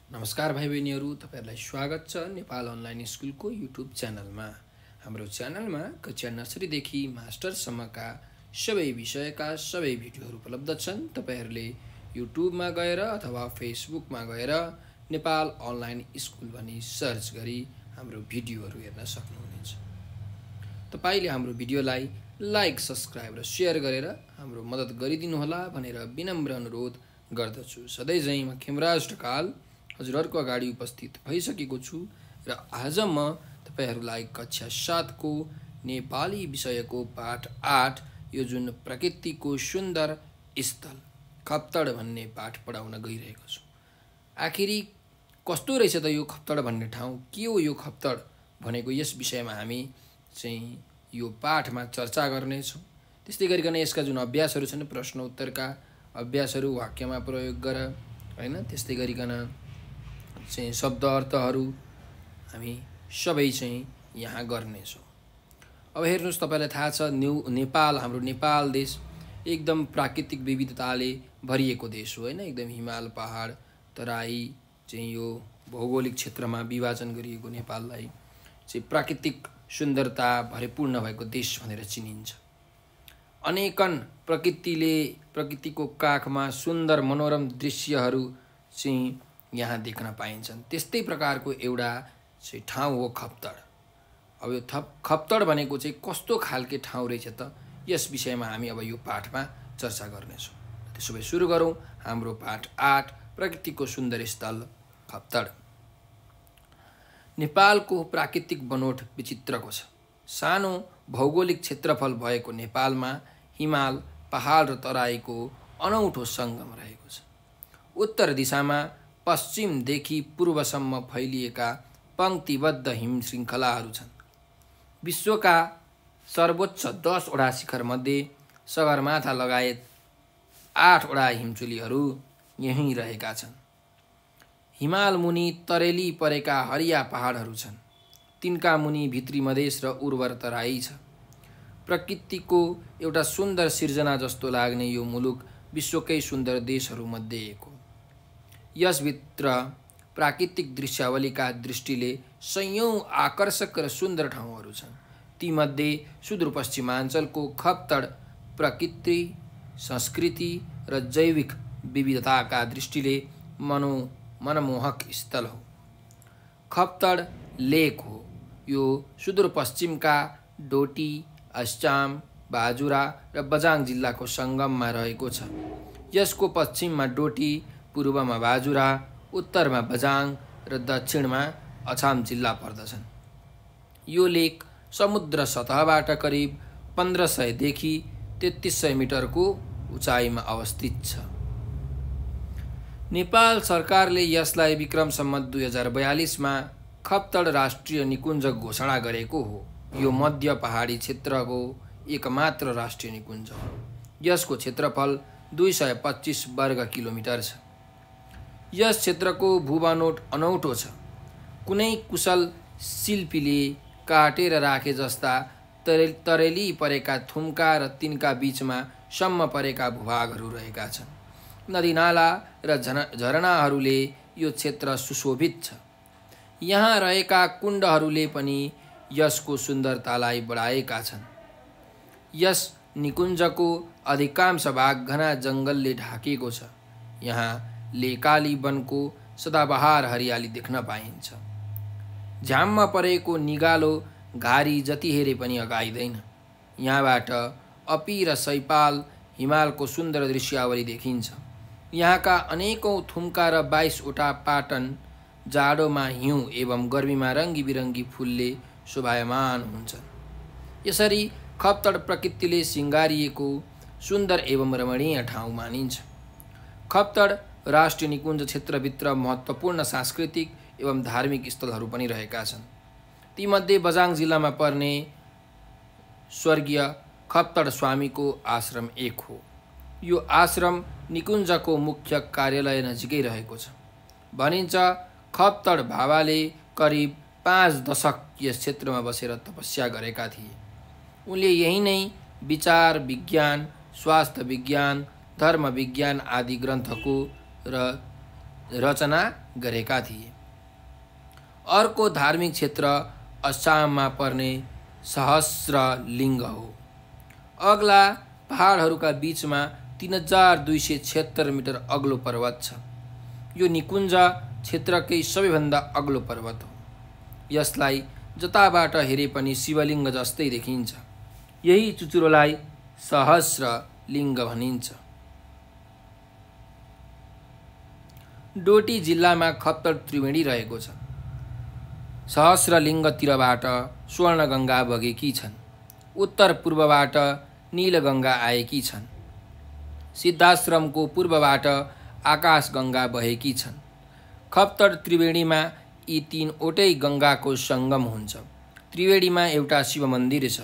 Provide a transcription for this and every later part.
नमस्कार भाइ बहिनीहरू, तपाईहरुलाई स्वागत छ नेपाल अनलाइन स्कुलको युट्युब च्यानलमा। हाम्रो च्यानलमा कक्षा नर्सरीदेखि मास्टरसम्मका सबै विषयका सबै भिडियोहरू उपलब्ध छन्। तपाईहरुले युट्युबमा गएर अथवा फेसबुकमा गएर नेपाल अनलाइन स्कुल भनी सर्च गरी हाम्रो भिडियोहरू हेर्न सक्नुहुनेछ। तपाईले हाम्रो भिडियोलाई लाइक, सब्स्क्राइब र शेयर गरेर हाम्रो मद्दत गरिदिनुहोला भनेर विनम्र अनुरोध गर्दछु। सधैँ झैं म खेमराज ढकाल हजुरहरुको अगाडि उपस्थित भइसकेको छु र आज म तपाईहरुलाई कक्षा 7 को नेपाली विषयको पाठ 8 यो जुन प्रकृतिको सुन्दर स्थल खप्तड भन्ने पाठ पढाउन गइरहेको छु। आखिरी कस्तो रहेछ त यो खप्तड भन्ने ठाउँ, के हो यो खप्तड भनेको, यस विषयमा हामी चाहिँ यो पाठमा चर्चा गर्ने छौं। त्यस्तै गरिकन यसका जुन अभ्यासहरू छन्, प्रश्न उत्तरका अभ्यासहरू वाक्यमा प्रयोग गर हैन, त्यस्तै गरिकन चाहिँ शब्द अर्थहरू हामी सबै चाहिँ यहाँ गर्ने छौं। अब हेर्नुस्, तपाईलाई थाहा छ नेपाल, हाम्रो नेपाल देश एकदम प्राकृतिक विविधताले भरिएको देश हो हैन। एकदम हिमाल, पहाड, तराई चाहिँ यो भौगोलिक क्षेत्रमा विभाजन गरिएको नेपाललाई चाहिँ प्राकृतिक सुन्दरता भरिपूर्ण भएको देश भनेर चिनिन्छ। अनेकन प्रकृतिको काखमा सुन्दर मनोरम दृश्यहरू चाहिँ यहाँ देख्न पाइन्छन्। त्यस्तै प्रकारको एउटा चाहिँ ठाउँ हो खप्तड। अब यो खप्तड भनेको चाहिँ कस्तो खालके ठाउँ रहेछ त, यस विषयमा हामी अब यो पाठमा चर्चा गर्नेछौँ। त्यसो भए सुरु गरौँ हाम्रो पाठ 8 प्रकृतिको सुन्दर स्थल खप्तड। नेपालको प्राकृतिक बनोट विचित्रको छ। सानो भौगोलिक क्षेत्रफल भएको नेपालमा हिमाल, पहाड र तराईको अनौठो सङ्गम रहेको छ। उत्तर दिशामा पश्चिमदेखि पूर्वसम्म फैलिएका पंक्तिबद्ध हिम श्रृङ्खलाहरू छन्। विश्वका सर्वोच्च 10 वटा शिखरमध्ये सगरमाथा लगायत 8 वटा हिमचुलीहरू यहीँ रहेका छन्। हिमाल मुनि तरेली परेका हरिया पहाडहरू छन्। तिनका मुनि भित्री मधेस र उर्वर तराई छ। प्रकृतिको एउटा सुन्दर सिर्जना जस्तो लाग्ने यो मुलुक विश्वकै सुन्दर देशहरूमध्ये एक हो। यसभित्र प्राकृतिक दृश्यावलीका दृष्टिले सयौं आकर्षक र सुन्दर ठाउँहरू छन्। तीमध्ये सुदूरपश्चिमाञ्चलको खप्तड प्रकृति, संस्कृति र जैविक विविधताका दृष्टिले मनमोहक स्थल हो। खप्तड लेक हो। यो सुदूरपश्चिमका डोटी, अस्चाम, बाजुरा र बझाङ जिल्लाको सङ्गममा रहेको छ। यसको पश्चिममा डोटी, पूर्वमा बाजुरा, उत्तरमा बझाङ र दक्षिणमा अछाम जिल्ला पर्दछन्। यो लेक समुद्र सतहबाट करिब 1500 देखि 3300 मिटरको उचाइमा अवस्थित छ। नेपाल सरकारले यसलाई विक्रम सम्वत 2042 मा खप्तड राष्ट्रिय निकुञ्ज घोषणा गरेको हो। यो मध्य पहाडी क्षेत्रको एकमात्र राष्ट्रिय निकुञ्ज हो। यसको क्षेत्रफल 225 वर्ग किलोमिटर छ। यस क्षेत्रको भूबनोट अनौठो छ। कुनै कुशल शिल्पीले काटेर राखे जस्ता तरेली परेका थुम्का र तिनका बीचमा सम्म परेका भूभागहरू रहेका छन्। नदीनाला र झरनाहरूले यो क्षेत्र सुशोभित छ। यहाँ रहेका कुण्डहरूले पनि यसको सुन्दरतालाई बढाएका छन्। यस निकुञ्जको अधिकांश भाग घना जङ्गलले ढाकिएको छ। यहाँ लेकाली वनको सदाबहार हरियाली देख्न पाइन्छ। झ्याममा परेको निगालो घारी जति हेरे पनि अगाइदैन। यहाँबाट अपी र सैपाल हिमालको सुन्दर दृश्यावली देखिन्छ। यहाँका अनेकौं थुम्का र 22 वटा पाटन जाडोमा हिउँ एवं गर्मीमा रङ्गी बिरङ्गी फुलले शोभायमान हुन्छन्। यसरी खप्तड प्रकृतिले सिँगारिएको सुन्दर एवं रमणीय ठाउँ मानिन्छ। खप्तड राष्ट्रिय निकुञ्ज क्षेत्रभित्र महत्त्वपूर्ण सांस्कृतिक एवं धार्मिक स्थलहरू पनि रहेका छन्। तीमध्ये बझाङ जिल्लामा पर्ने स्वर्गीय खप्तड स्वामीको आश्रम एक हो। यो आश्रम निकुञ्जको मुख्य कार्यालय नजिकै रहेको छ। भनिन्छ खप्तड बाबाले करिब 5 दशक यस क्षेत्रमा बसेर तपस्या गरेका थिए। उनले यही नै विचार विज्ञान, स्वास्थ्य विज्ञान, धर्म विज्ञान आदि ग्रन्थको र रचना गरेका थिए। अर्को धार्मिक क्षेत्र असममा पर्ने सहस्रलिङ्ग हो। अग्ला पहाडहरूका बीचमा 3276 मिटर अग्लो पर्वत छ। यो निकुञ्ज क्षेत्रकै सबैभन्दा अग्लो पर्वत हो। यसलाई जताबाट हेरे पनि शिवलिङ्ग जस्तै देखिन्छ। यही चुचुरोलाई सहस्रलिङ्ग भनिन्छ। डोटी जिल्लामा खप्तड त्रिवेणी रहेको छ। सहस्रलिङ्गतिरबाट स्वर्णगङ्गा बगेकी छन्। उत्तर पूर्वबाट नीलगङ्गा आएकी छन्। सिद्धाश्रमको पूर्वबाट आकाशगङ्गा बहेकी छन्। खप्तड त्रिवेणीमा यी तीनवटै गङ्गाको सङ्गम हुन्छ। त्रिवेणीमा एउटा शिव मन्दिर छ।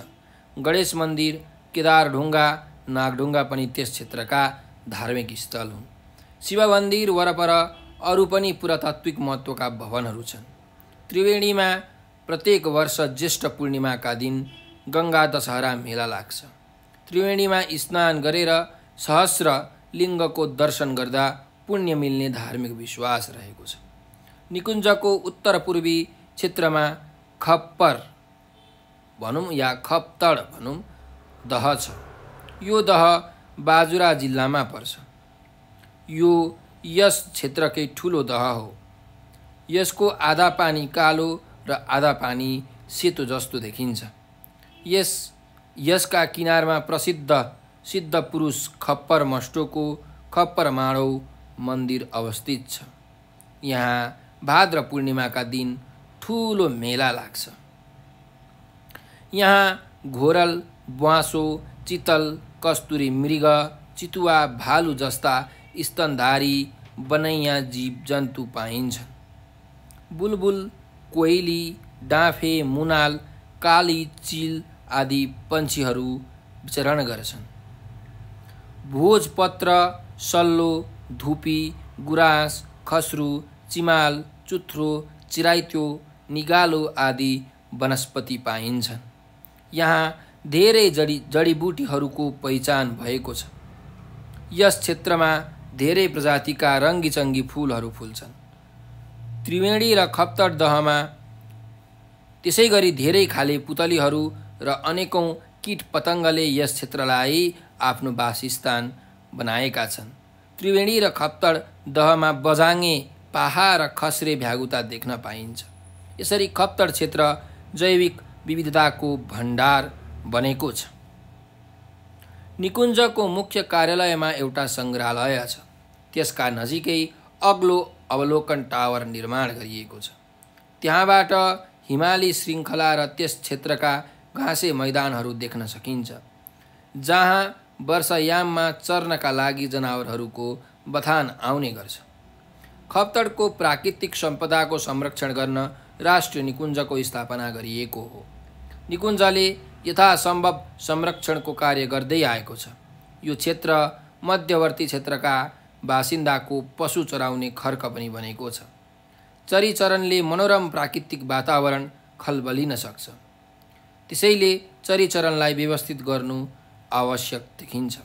गणेश मन्दिर, केदारढुङ्गा, नागढुङ्गा पनि त्यस क्षेत्रका धार्मिक स्थल हुन्। शिव मन्दिर वरपर अरू पनि पुरातात्विक महत्त्वका भवनहरू छन्। त्रिवेणीमा प्रत्येक वर्ष ज्येष्ठ पूर्णिमाका दिन गङ्गा दशहरा मेला लाग्छ। त्रिवेणीमा स्नान गरेर सहस्रलिङ्गको दर्शन गर्दा पुण्य मिल्ने धार्मिक विश्वास रहेको छ। निकुञ्जको उत्तर पूर्वी क्षेत्रमा खप्पर भनौँ या खप्तड भनौँ दह छ। यो दह बाजुरा जिल्लामा पर्छ। यो यस क्षेत्रकै ठुलो दह हो। यसको आधा पानी कालो र आधा पानी सेतो जस्तो देखिन्छ। यसका किनारमा प्रसिद्ध सिद्ध पुरुष खप्पर मस्टोको खप्पर माडौ मन्दिर अवस्थित छ। यहाँ भाद्र पूर्णिमाका दिन ठुलो मेला लाग्छ। यहाँ घोरल, ब्वाँसो, चितल, कस्तुरी मृग, चितुवा, भालु जस्ता स्तनधारी बनैया जीव जन्तु पाइन्छन्। बुलबुल, कोइली, डाँफे, मुनाल, काली, चिल आदि पन्छीहरू विचरण गर्छन्। भोजपत्र, सल्लो, धुपी, गुराँस, खस्रु, चिमाल, चुथ्रो, चिराइत्यो, निगालो आदि वनस्पति पाइन्छन्। यहाँ धेरै जडीबुटीहरूको पहिचान भएको छ। यस क्षेत्रमा धेरै प्रजातिका रङ्गीचङ्गी फुलहरू फुल्छन्। त्रिवेणी र खप्तड दहमा त्यसै गरी धेरै खाले पुतलीहरू र अनेकौं कीट पतङ्गले यस क्षेत्रलाई आफ्नो वासस्थान बनाएका छन्। त्रिवेणी र खप्तड दहमा बजाङ्गे, पाहा र खस्रे भ्यागुता देख्न पाइन्छ। यसरी खप्तड क्षेत्र जैविक विविधताको भण्डार बनेको छ। निकुञ्जको मुख्य कार्यालयमा एउटा सङ्ग्रहालय छ। त्यसका नजिकै अग्लो अवलोकन टावर निर्माण गरिएको छ। त्यहाँबाट हिमाली श्रृङ्खला र त्यस क्षेत्रका घाँसे मैदानहरू देख्न सकिन्छ, जहाँ वर्षायाममा चर्नका लागि जनावरहरूको बथान आउने गर्छ। खप्तडको प्राकृतिक सम्पदाको संरक्षण गर्न राष्ट्रिय निकुञ्जको स्थापना गरिएको हो। निकुञ्जले यथासम्भव संरक्षणको कार्य गर्दै आएको छ। यो क्षेत्र मध्यवर्ती क्षेत्रका बासिन्दाको पशु चराउने खर्क पनि बनेको छ। चरीचरणले मनोरम प्राकृतिक वातावरण खलबलिन सक्छ। त्यसैले चरीचरणलाई व्यवस्थित गर्नु आवश्यक देखिन्छ।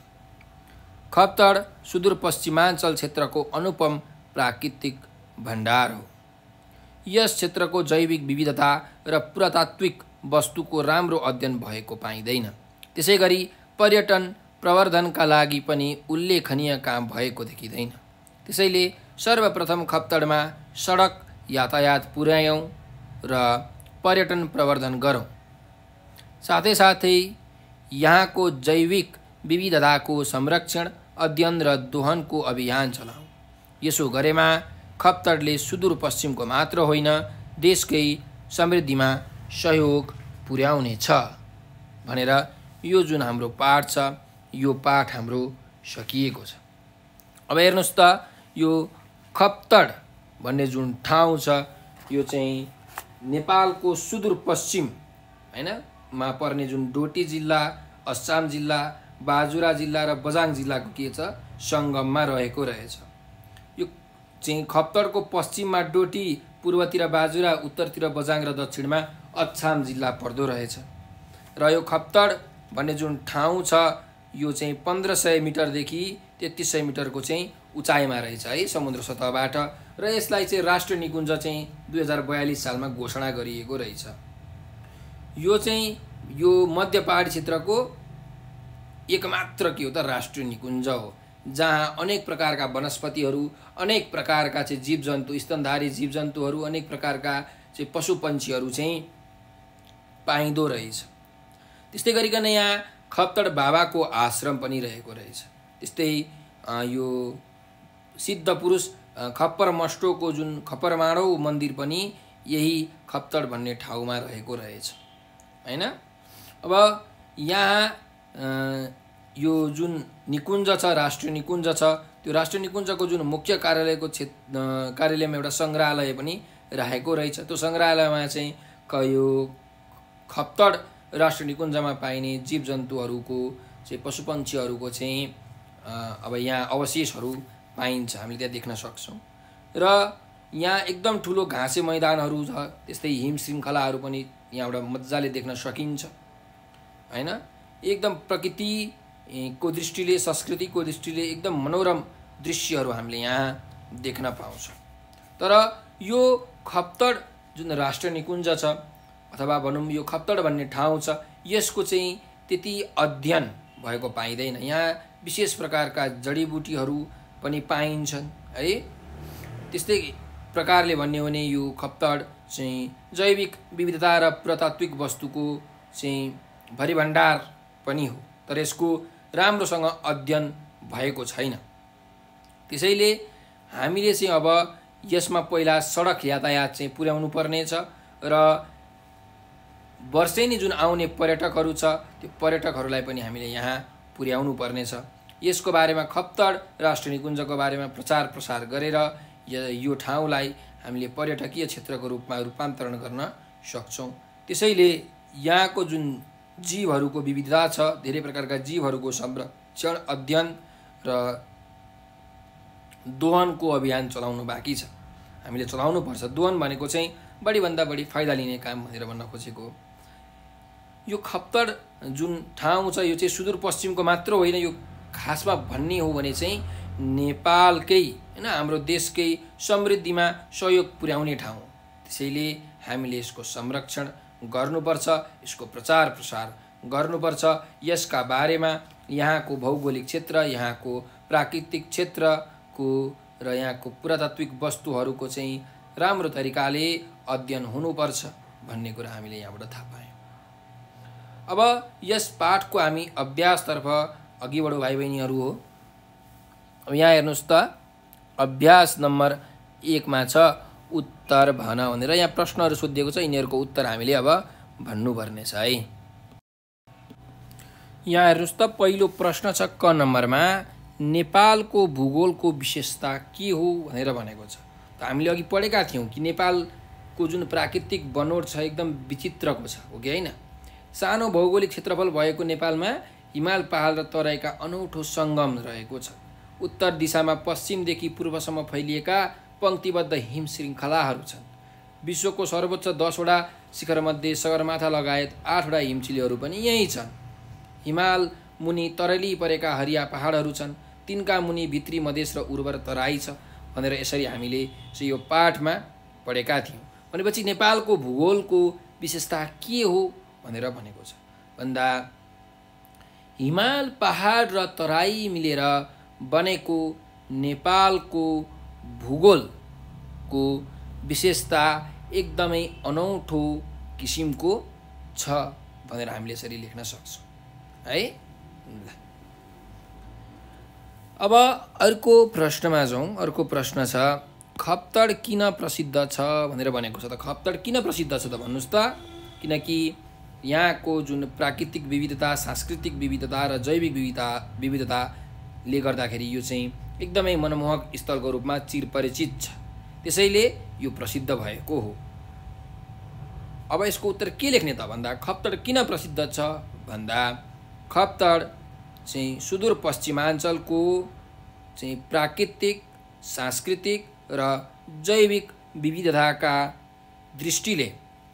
खप्तड सुदूरपश्चिमाञ्चल क्षेत्रको अनुपम प्राकृतिक भण्डार हो। यस क्षेत्रको जैविक विविधता र पुरातात्विक वस्तुको राम्रो अध्ययन भएको पाइँदैन। त्यसैगरी पर्यटन प्रवर्धनका लागि पनि उल्लेखनीय काम भएको देखिँदैन। त्यसैले सर्वप्रथम खप्तडमा सडक यातायात पुर्यायौँ र पर्यटन प्रवर्धन गरौँ। साथै साथै यहाँको जैविक विविधताको संरक्षण, अध्ययन र दोहनको अभियान चलाऊ। यसो गरेमा खप्तडले सुदूरपश्चिमको मात्र होइन, देशकै समृद्धिमा सहयोग पुर्याउनेछ भनेर यो जुन हाम्रो पाठ छ, यो पाठ हाम्रो सकिएको छ। अब हेर्नुहोस् त, यो खप्तड भन्ने जुन ठाउँ छ, यो चाहिँ नेपालको सुदूरपश्चिम हैन मा पर्ने जुन डोटी जिल्ला, अछाम जिल्ला, बाजुरा जिल्ला र बझाङ जिल्लाको के छ, सङ्गममा रहेको रहेछ। यो चाहिँ खप्तडको पश्चिममा डोटी, पूर्वतिर बाजुरा, उत्तरतिर बझाङ र दक्षिणमा अछाम जिल्ला पर्दो रहेछ। र यो खप्तड भन्ने जुन ठाउँ छ, यो चाहिँ 1500 मिटरदेखि 3300 मिटरको चाहिँ उचाइमा रहेछ है समुद्र सतहबाट। र यसलाई चाहिँ राष्ट्रिय निकुञ्ज चाहिँ 2042 सालमा घोषणा गरिएको रहेछ। यो चाहिँ यो मध्य पहाडी क्षेत्रको एकमात्र के हो त राष्ट्रिय निकुञ्ज हो, जहाँ अनेक प्रकारका वनस्पतिहरू, अनेक प्रकारका चाहिँ जीवजन्तु, स्तनधारी जीवजन्तुहरू, अनेक प्रकारका चाहिँ पशु पन्छीहरू चाहिँ पाइँदो रहेछ। त्यस्तै गरिकन यहाँ खप्तड बाबाको आश्रम पनि रहेको रहेछ। त्यस्तै यो सिद्ध पुरुष खप्पर मस्टोको जुन खप्परमाडौ मन्दिर पनि यही खप्तड भन्ने ठाउँमा रहेको रहेछ हैन। अब यहाँ यो जुन निकुञ्ज छ, राष्ट्रिय निकुञ्ज छ, त्यो राष्ट्रिय निकुञ्जको जुन मुख्य कार्यालयमा एउटा सङ्ग्रहालय पनि राखेको रहेछ। त्यो सङ्ग्रहालयमा चाहिँ यो खप्तड राष्ट्रिय निकुञ्जमा पाइने जीवजन्तुहरूको चाहिँ पशुपन्छीहरूको चाहिँ अब यहाँ अवशेषहरू पाइन्छ, हामीले त्यहाँ देख्न सक्छौँ। र यहाँ एकदम ठुलो घाँसे मैदानहरू छ, त्यस्तै हिम श्रृङ्खलाहरू पनि यहाँबाट मजाले देख्न सकिन्छ हैन। एकदम प्रकृतिको दृष्टिले, संस्कृतिको दृष्टिले एकदम मनोरम दृश्यहरू हामीले यहाँ देख्न पाउँछौँ। तर यो खप्तड जुन राष्ट्रिय निकुञ्ज छ अथवा भनौँ यो खप्तड भन्ने ठाउँ छ, यसको चाहिँ त्यति अध्ययन भएको पाइँदैन। यहाँ विशेष प्रकारका जडीबुटीहरू पनि पाइन्छन् है। त्यस्तै प्रकारले भन्यो भने यो खप्तड चाहिँ जैविक विविधता र पुरातात्विक वस्तुको चाहिँ भरिभण्डार पनि हो, तर यसको राम्रोसँग अध्ययन भएको छैन। त्यसैले हामीले चाहिँ अब यसमा पहिला सडक यातायात चाहिँ पुर्याउनु पर्नेछ र वर्षेनी जुन आउने पर्यटकहरू छ त्यो पर्यटकहरूलाई पनि हामीले यहाँ पुर्याउनु पर्नेछ। यसको बारेमा खप्तड राष्ट्रिय निकुञ्जको बारेमा प्रचार प्रसार गरेर यो ठाउँलाई हामीले पर्यटकीय क्षेत्रको रूपमा रूपान्तरण गर्न सक्छौँ। त्यसैले यहाँको जुन जीवहरूको विविधता छ, धेरै प्रकारका जीवहरूको संरक्षण, अध्ययन र दोहनको अभियान चलाउनु बाँकी छ। हामीले चलाउनु पर्छ। दोहन भनेको चाहिँ बढीभन्दा बढी फाइदा लिने काम भनेर भन्न खोजेको। यो खप्तड जुन ठाउँ छ यो चाहिँ सुदूरपश्चिमको मात्र होइन, यो खासमा भन्ने हो भने चाहिँ नेपालकै हैन, हाम्रो देशकै समृद्धिमा सहयोग पुर्याउने ठाउँ। त्यसैले हामीले यसको संरक्षण गर्नुपर्छ, यसको प्रचार प्रसार गर्नुपर्छ। यसका बारेमा यहाँको भौगोलिक क्षेत्र, यहाँको प्राकृतिक क्षेत्रको र यहाँको पुरातात्विक वस्तुहरूको चाहिँ राम्रो तरिकाले अध्ययन हुनुपर्छ भन्ने कुरा हामीले यहाँबाट थाहा पायौँ। अब यस पाठको हामी अभ्यासतर्फ अघि बढौँ भाइ बहिनीहरू हो। अब यहाँ हेर्नुहोस् त, अभ्यास नम्बर 1 मा छ उत्तर भन भनेर यहाँ प्रश्नहरू सोधिएको छ। यिनीहरूको उत्तर हामीले अब भन्नुपर्नेछ है। यहाँ हेर्नुहोस् त, पहिलो प्रश्न छ क नम्बरमा, नेपालको भूगोलको विशेषता के हो भनेर भनेको छ। त हामीले अघि पढेका थियौँ कि नेपालको जुन प्राकृतिक बनोट छ एकदम विचित्रको छ, हो कि होइन। सानो भौगोलिक क्षेत्रफल भएको नेपालमा हिमाल पहाड र तराईका अनौठो सङ्गम रहेको छ। उत्तर दिशामा पश्चिमदेखि पूर्वसम्म फैलिएका पङ्क्तिबद्ध हिम श्रृङ्खलाहरू छन्। विश्वको सर्वोच्च 10वटा शिखरमध्ये सगरमाथा लगायत 8वटा हिमचिलीहरू पनि यहीँ छन्। हिमाल मुनि तरली परेका हरिया पहाडहरू छन्, तिनका मुनि भित्री मधेस र उर्वर तराई छ भनेर यसरी हामीले यो पाठमा पढेका थियौँ। भनेपछि नेपालको भूगोलको विशेषता के हो भनेर भनेको छ भन्दा हिमाल पहाड र तराई मिलेर बनेको नेपालको भूगोलको विशेषता एकदमै अनौठो किसिमको छ भनेर हामीले यसरी लेख्न सक्छौँ है। अब अर्को प्रश्नमा जाउँ। अर्को प्रश्न छ खप्तड किन प्रसिद्ध छ भनेर भनेको छ। त खप्तड किन प्रसिद्ध छ त भन्नुहोस् त। किनकि यहाँको जुन प्राकृतिक विविधता, सांस्कृतिक विविधता र जैविक विविधताले गर्दाखेरि यो चाहिँ एकदमै मनमोहक स्थलको रूपमा चिरपरिचित छ, त्यसैले यो प्रसिद्ध भएको हो। अब यसको उत्तर के लेख्ने त भन्दा खप्तड किन प्रसिद्ध छ भन्दा खप्तड चाहिँ सुदूरपश्चिमाञ्चलको चाहिँ प्राकृतिक, सांस्कृतिक र जैविक विविधताका दृष्टिले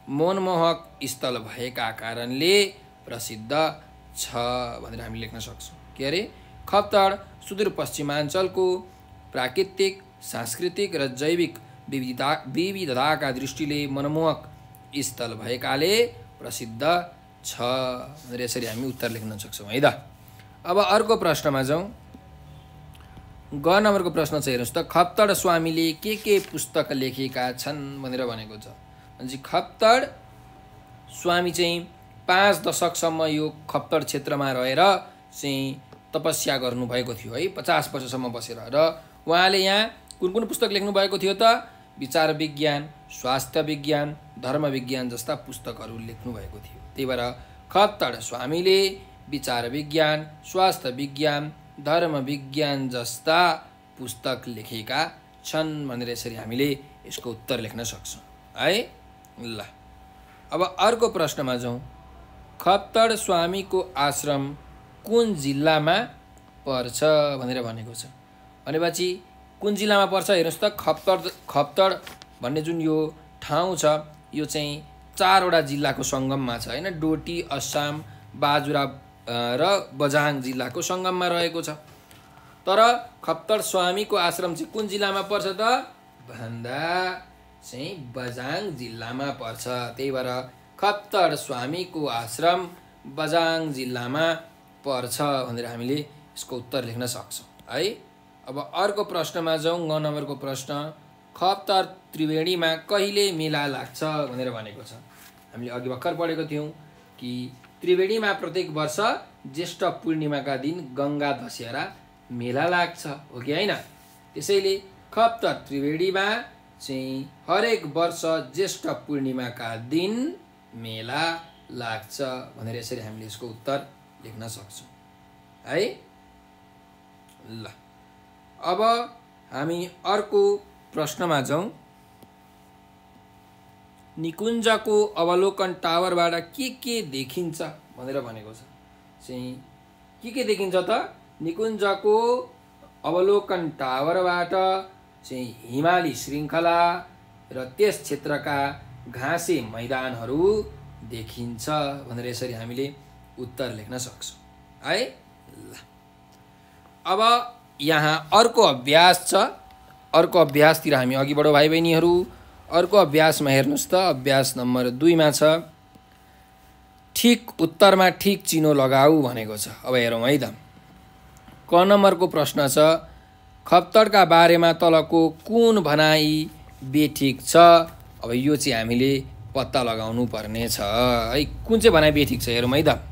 मनमोहक स्थल भएका कारणले प्रसिद्ध छ भनेर हामी लेख्न सक्छौँ। के अरे, खप्तड सुदूरपश्चिमाञ्चलको प्राकृतिक, सांस्कृतिक र जैविक विविधताका दृष्टिले मनमोहक स्थल भएकाले प्रसिद्ध छ भनेर यसरी हामी उत्तर लेख्न सक्छौँ है त। अब अर्को प्रश्नमा जाउँ। ग नम्बरको प्रश्न चाहिँ हेर्नुहोस् त, खप्तड स्वामीले के पुस्तक लेखेका छन् भनेर भनेको छ। भनेपछि खप्तड स्वामी चाहिँ 5 दशकसम्म यो खप्तड क्षेत्रमा रहेर चाहिँ तपस्या गर्नुभएको थियो है, 50 वर्षसम्म बसेर। र उहाँले यहाँ कुन पुस्तक लेख्नुभएको थियो त? विचार विज्ञान, स्वास्थ्य विज्ञान, धर्म विज्ञान जस्ता पुस्तकहरू लेख्नुभएको थियो। त्यही भएर खप्तड स्वामीले विचार विज्ञान, स्वास्थ्य विज्ञान, धर्म विज्ञान जस्ता पुस्तक लेखेका छन् भनेर यसरी हामीले यसको उत्तर लेख्न सक्छौँ है। ल अब अर्को प्रश्नमा जाउँ। खप्तड स्वामीको आश्रम कुन जिल्लामा पर्छ भनेर भनेको छ। भनेपछि कुन जिल्लामा पर्छ हेर्नुहोस् त, खप्तड भन्ने जुन यो ठाउँ छ यो चाहिँ 4वटा जिल्लाको सङ्गममा छ होइन। डोटी, अछाम, बाजुरा र बझाङ जिल्लाको सङ्गममा रहेको छ। तर खप्तड स्वामीको आश्रम चाहिँ कुन जिल्लामा पर्छ त भन्दा चाहिँ बझाङ जिल्लामा पर्छ। त्यही भएर खप्तड स्वामीको आश्रम बझाङ जिल्लामा पर्छ भनेर हामीले यसको उत्तर लेख्न सक्छौँ है। अब अर्को प्रश्नमा जाउँ। 9 नम्बरको प्रश्न, खप्तड त्रिवेणीमा कहिले मेला लाग्छ भनेर भनेको छ। हामीले अघि भर्खर पढेको थियौँ कि त्रिवेणीमा प्रत्येक वर्ष ज्येष्ठ पूर्णिमाका दिन गङ्गा दशहरा मेला लाग्छ, हो कि होइन? त्यसैले खप्तड त्रिवेणीमा चाहिँ हरेक वर्ष ज्येष्ठ पूर्णिमाका दिन मेला लाग्छ भनेर यसरी हामीले यसको उत्तर लेख्न सक्छौँ है। ल अब हामी अर्को प्रश्नमा जाउँ। निकुञ्जको अवलोकन टावरबाट के देखिन्छ भनेर भनेको छ। चाहिँ के देखिन्छ त? निकुञ्जको अवलोकन टावरबाट चाहिँ हिमाली श्रृङ्खला र त्यस क्षेत्रका घाँसे मैदानहरू देखिन्छ भनेर यसरी हामीले उत्तर लेख्न सक्छौँ है। ल अब यहाँ अर्को अभ्यास छ। अर्को अभ्यासतिर हामी अघि बढौँ भाइ बहिनीहरू। अर्को अभ्यासमा हेर्नुहोस् त, अभ्यास नम्बर 2 मा छ ठिक उत्तरमा ठिक चिनो लगाऊ भनेको छ। अब हेरौँ है त। क नम्बरको प्रश्न छ, खप्तडका बारेमा तलको कुन भनाइ बेठिक छ? अब यो चाहिँ हामीले पत्ता लगाउनु पर्ने छ है। कुन चाहिँ भनाइ बेठिक छ हेरौँ है त।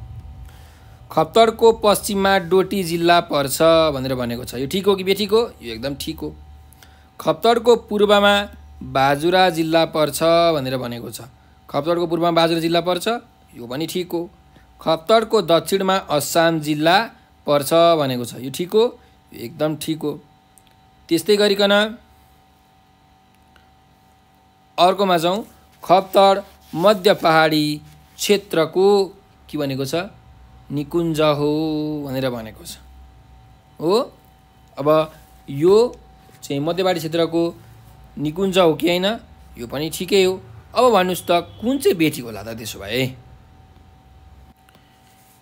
खप्तडको पश्चिममा डोटी जिल्ला पर्छ भनेर भनेको छ। यो ठिक हो कि बेठिक हो? यो एकदम ठिक हो। खप्तडको पूर्वमा बाजुरा जिल्ला पर्छ भनेर भनेको छ। खप्तडको पूर्वमा बाजुरा जिल्ला पर्छ, यो पनि ठिक हो। खप्तडको दक्षिणमा अछाम जिल्ला पर्छ भनेको छ। यो ठिक हो? यो एकदम ठिक हो। त्यस्तै गरिकन अर्कोमा जाउँ। खप्तड मध्य पहाडी क्षेत्रको के भनेको छ? निकुञ्ज हो भनेर भनेको छ हो। अब यो चाहिँ मध्य पहाडी क्षेत्रको निकुञ्ज हो कि होइन? यो पनि ठिकै हो। अब भन्नुहोस् त कुन चाहिँ बेठिक होला त त्यसो भए?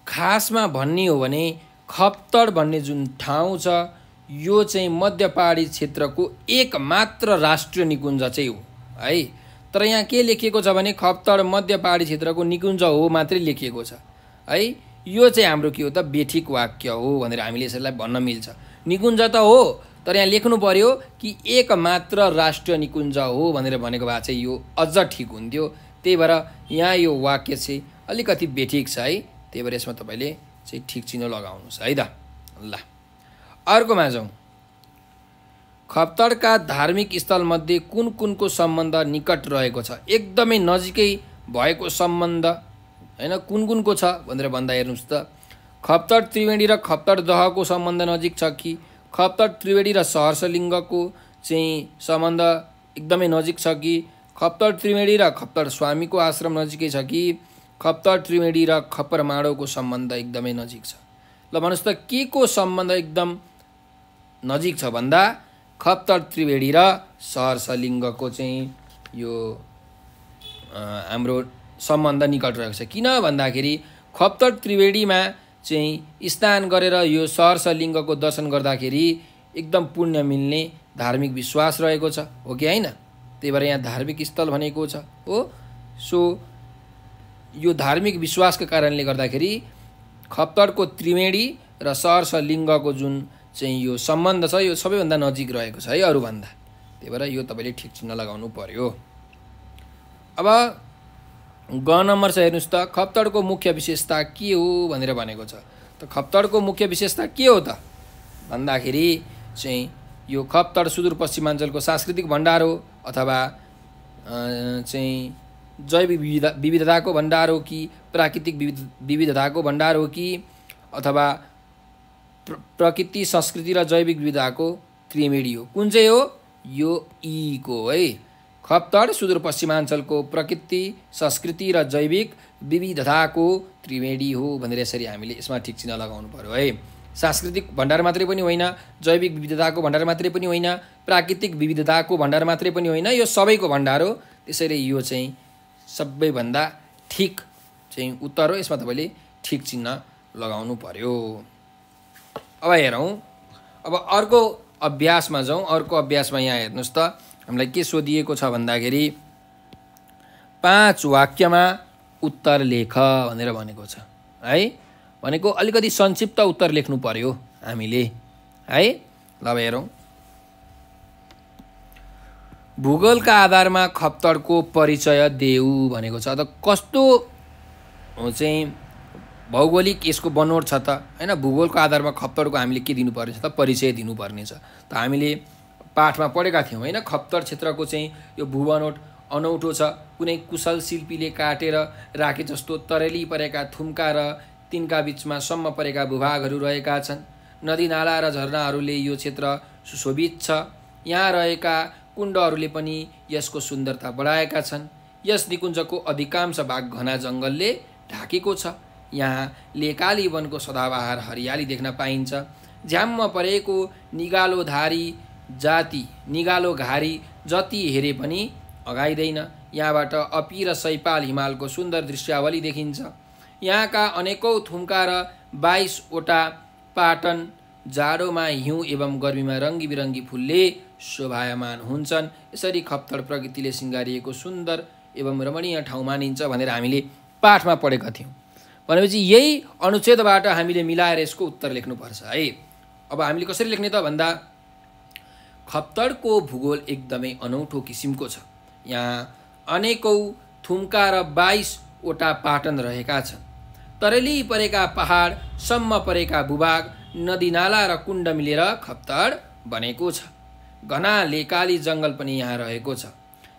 खासमा भन्ने हो भने खप्तड भन्ने जुन ठाउँ छ यो चाहिँ मध्य पहाडी क्षेत्रको एकमात्र राष्ट्रिय निकुञ्ज चाहिँ हो है। तर यहाँ के लेखिएको छ भने खप्तड मध्य पहाडी क्षेत्रको निकुञ्ज हो मात्रै लेखिएको छ है। यो चाहिँ हाम्रो के हो त? बेठिक वाक्य हो भनेर हामीले यसलाई भन्न मिल्छ। निकुञ्ज त हो, तर यहाँ लेख्नु पर्यो कि एकमात्र राष्ट्रिय निकुञ्ज हो भनेर भनेको भए चाहिँ यो अझ ठिक हुन्थ्यो। त्यही भएर यहाँ यो वाक्य चाहिँ अलिकति बेठिक छ है। त्यही भएर यसमा तपाईँले चाहिँ ठिक चिनो लगाउनुहोस् है त। ल अर्कोमा जाउँ। खप्तडका धार्मिक स्थलमध्ये कुनको सम्बन्ध निकट रहेको छ? एकदमै नजिकै भएको सम्बन्ध होइन कुनको छ भनेर भन्दा हेर्नुहोस् त। खप्तड त्रिवेणी र खप्तड दहको सम्बन्ध नजिक छ कि? खप्तड त्रिवेणी र सहर्षलिङ्गको चाहिँ सम्बन्ध एकदमै नजिक छ कि? खप्तड त्रिवेणी र खप्तड स्वामीको आश्रम नजिकै छ कि? खप्तड त्रिवेणी र खप्पर माडोको सम्बन्ध एकदमै नजिक छ? ल भन्नुहोस् त के को सम्बन्ध एकदम नजिक छ भन्दा खप्तड त्रिवेणी र सहर्षलिङ्गको चाहिँ यो हाम्रो सम्बन्ध निकट रहेको छ। किन भन्दाखेरि खप्तड त्रिवेणीमा चाहिँ स्नान गरेर यो सहर्षलिङ्गको दर्शन गर्दाखेरि एकदम पुण्य मिल्ने धार्मिक विश्वास रहेको छ, हो कि होइन? त्यही भएर यहाँ धार्मिक स्थल भनेको छ हो। सो यो धार्मिक विश्वासको कारणले गर्दाखेरि खप्तडको त्रिवेणी र सहर्ष लिङ्गको जुन चाहिँ यो सम्बन्ध छ यो सबैभन्दा नजिक रहेको छ है अरूभन्दा। त्यही भएर यो तपाईँले ठिक चिन्ह लगाउनु पर्यो। अब ग नम्बर छ, हेर्नुहोस् त, खप्तडको मुख्य विशेषता के हो भनेर भनेको छ। त खप्तडको मुख्य विशेषता के हो त भन्दाखेरि चाहिँ यो खप्तड सुदूरपश्चिमाञ्चलको सांस्कृतिक भण्डार हो अथवा चाहिँ जैविक विविधताको भण्डार हो कि प्राकृतिक विविधताको भण्डार हो कि अथवा प्रकृति संस्कृति र जैविक विविधताको त्रिवेणी हो? कुन चाहिँ हो? यो ई को है। खप्तड सुदूरपश्चिमाञ्चलको प्रकृति संस्कृति र जैविक विविधताको त्रिवेणी हो भनेर यसरी हामीले यसमा ठिक चिन्ह लगाउनु पर्यो है। सांस्कृतिक भण्डार मात्रै पनि होइन, जैविक विविधताको भण्डार मात्रै पनि होइन, प्राकृतिक विविधताको भण्डार मात्रै पनि होइन, यो सबैको भण्डार हो। त्यसैले यो चाहिँ सबैभन्दा ठिक चाहिँ उत्तर हो। यसमा तपाईँले ठिक चिन्ह लगाउनु पर्यो। अब हेरौँ, अब अर्को अभ्यासमा जाउँ। अर्को अभ्यासमा यहाँ हेर्नुहोस् त, हामीलाई के सोधिएको छ भन्दाखेरि 5 वाक्यमा उत्तर लेख भनेर भनेको छ है। भनेको अलिकति संक्षिप्त उत्तर लेख्नु पर्यो हामीले है। ल अब हेरौँ, भूगोलका आधारमा खप्तडको परिचय देऊ भनेको छ। त कस्तो चाहिँ भौगोलिक यसको बनोट छ त हैन? भूगोलको आधारमा खप्तडको हामीले के दिनुपर्ने छ त? परिचय दिनुपर्ने छ। त हामीले पाठमा पढेका थियौँ हैन? खप्तड क्षेत्रको चाहिँ यो भूबनोट अनौठो छ। कुनै कुशल शिल्पीले काटेर राखे जस्तो तरेली परेका थुम्का र तिनका बीचमा सम्म परेका भूभागहरू रहेका छन्। नदीनाला र झरनाहरूले यो क्षेत्र सुशोभित छ। यहाँ रहेका कुण्डहरूले पनि यसको सुन्दरता बढाएका छन्। यस निकुञ्जको अधिकांश भाग घना जङ्गलले ढाकेको छ। यहाँ लेकाली वनको सदाबहार हरियाली देख्न पाइन्छ। झ्याम्म परेको निगालो घारी जति हेरे पनि अगाइदैन। यहाँबाट अपी र सैपाल हिमालको सुन्दर दृश्यावली देखिन्छ। यहाँका अनेकौँ थुम्का र 22वटा पाटन जाडोमा हिउँ एवं गर्मीमा रङ्गी बिरङ्गी फुलले शोभायमान हुन्छन्। यसरी खप्तड प्रकृतिले सिँगारिएको सुन्दर एवं रमणीय ठाउँ मानिन्छ भनेर हामीले पाठमा पढेका थियौँ। भनेपछि यही अनुच्छेदबाट हामीले मिलाएर यसको उत्तर लेख्नुपर्छ है। अब हामीले कसरी लेख्ने त भन्दा, खप्तडको भूगोल एकदमै अनौठो किसिमको छ। यहाँ अनेकौँ थुम्का र 22वटा पाटन रहेका छन्। तरेली परेका पहाड, सम्म परेका भूभाग, नदीनाला र कुण्ड मिलेर खप्तड बनेको छ। घना लेकाली जङ्गल पनि यहाँ रहेको छ।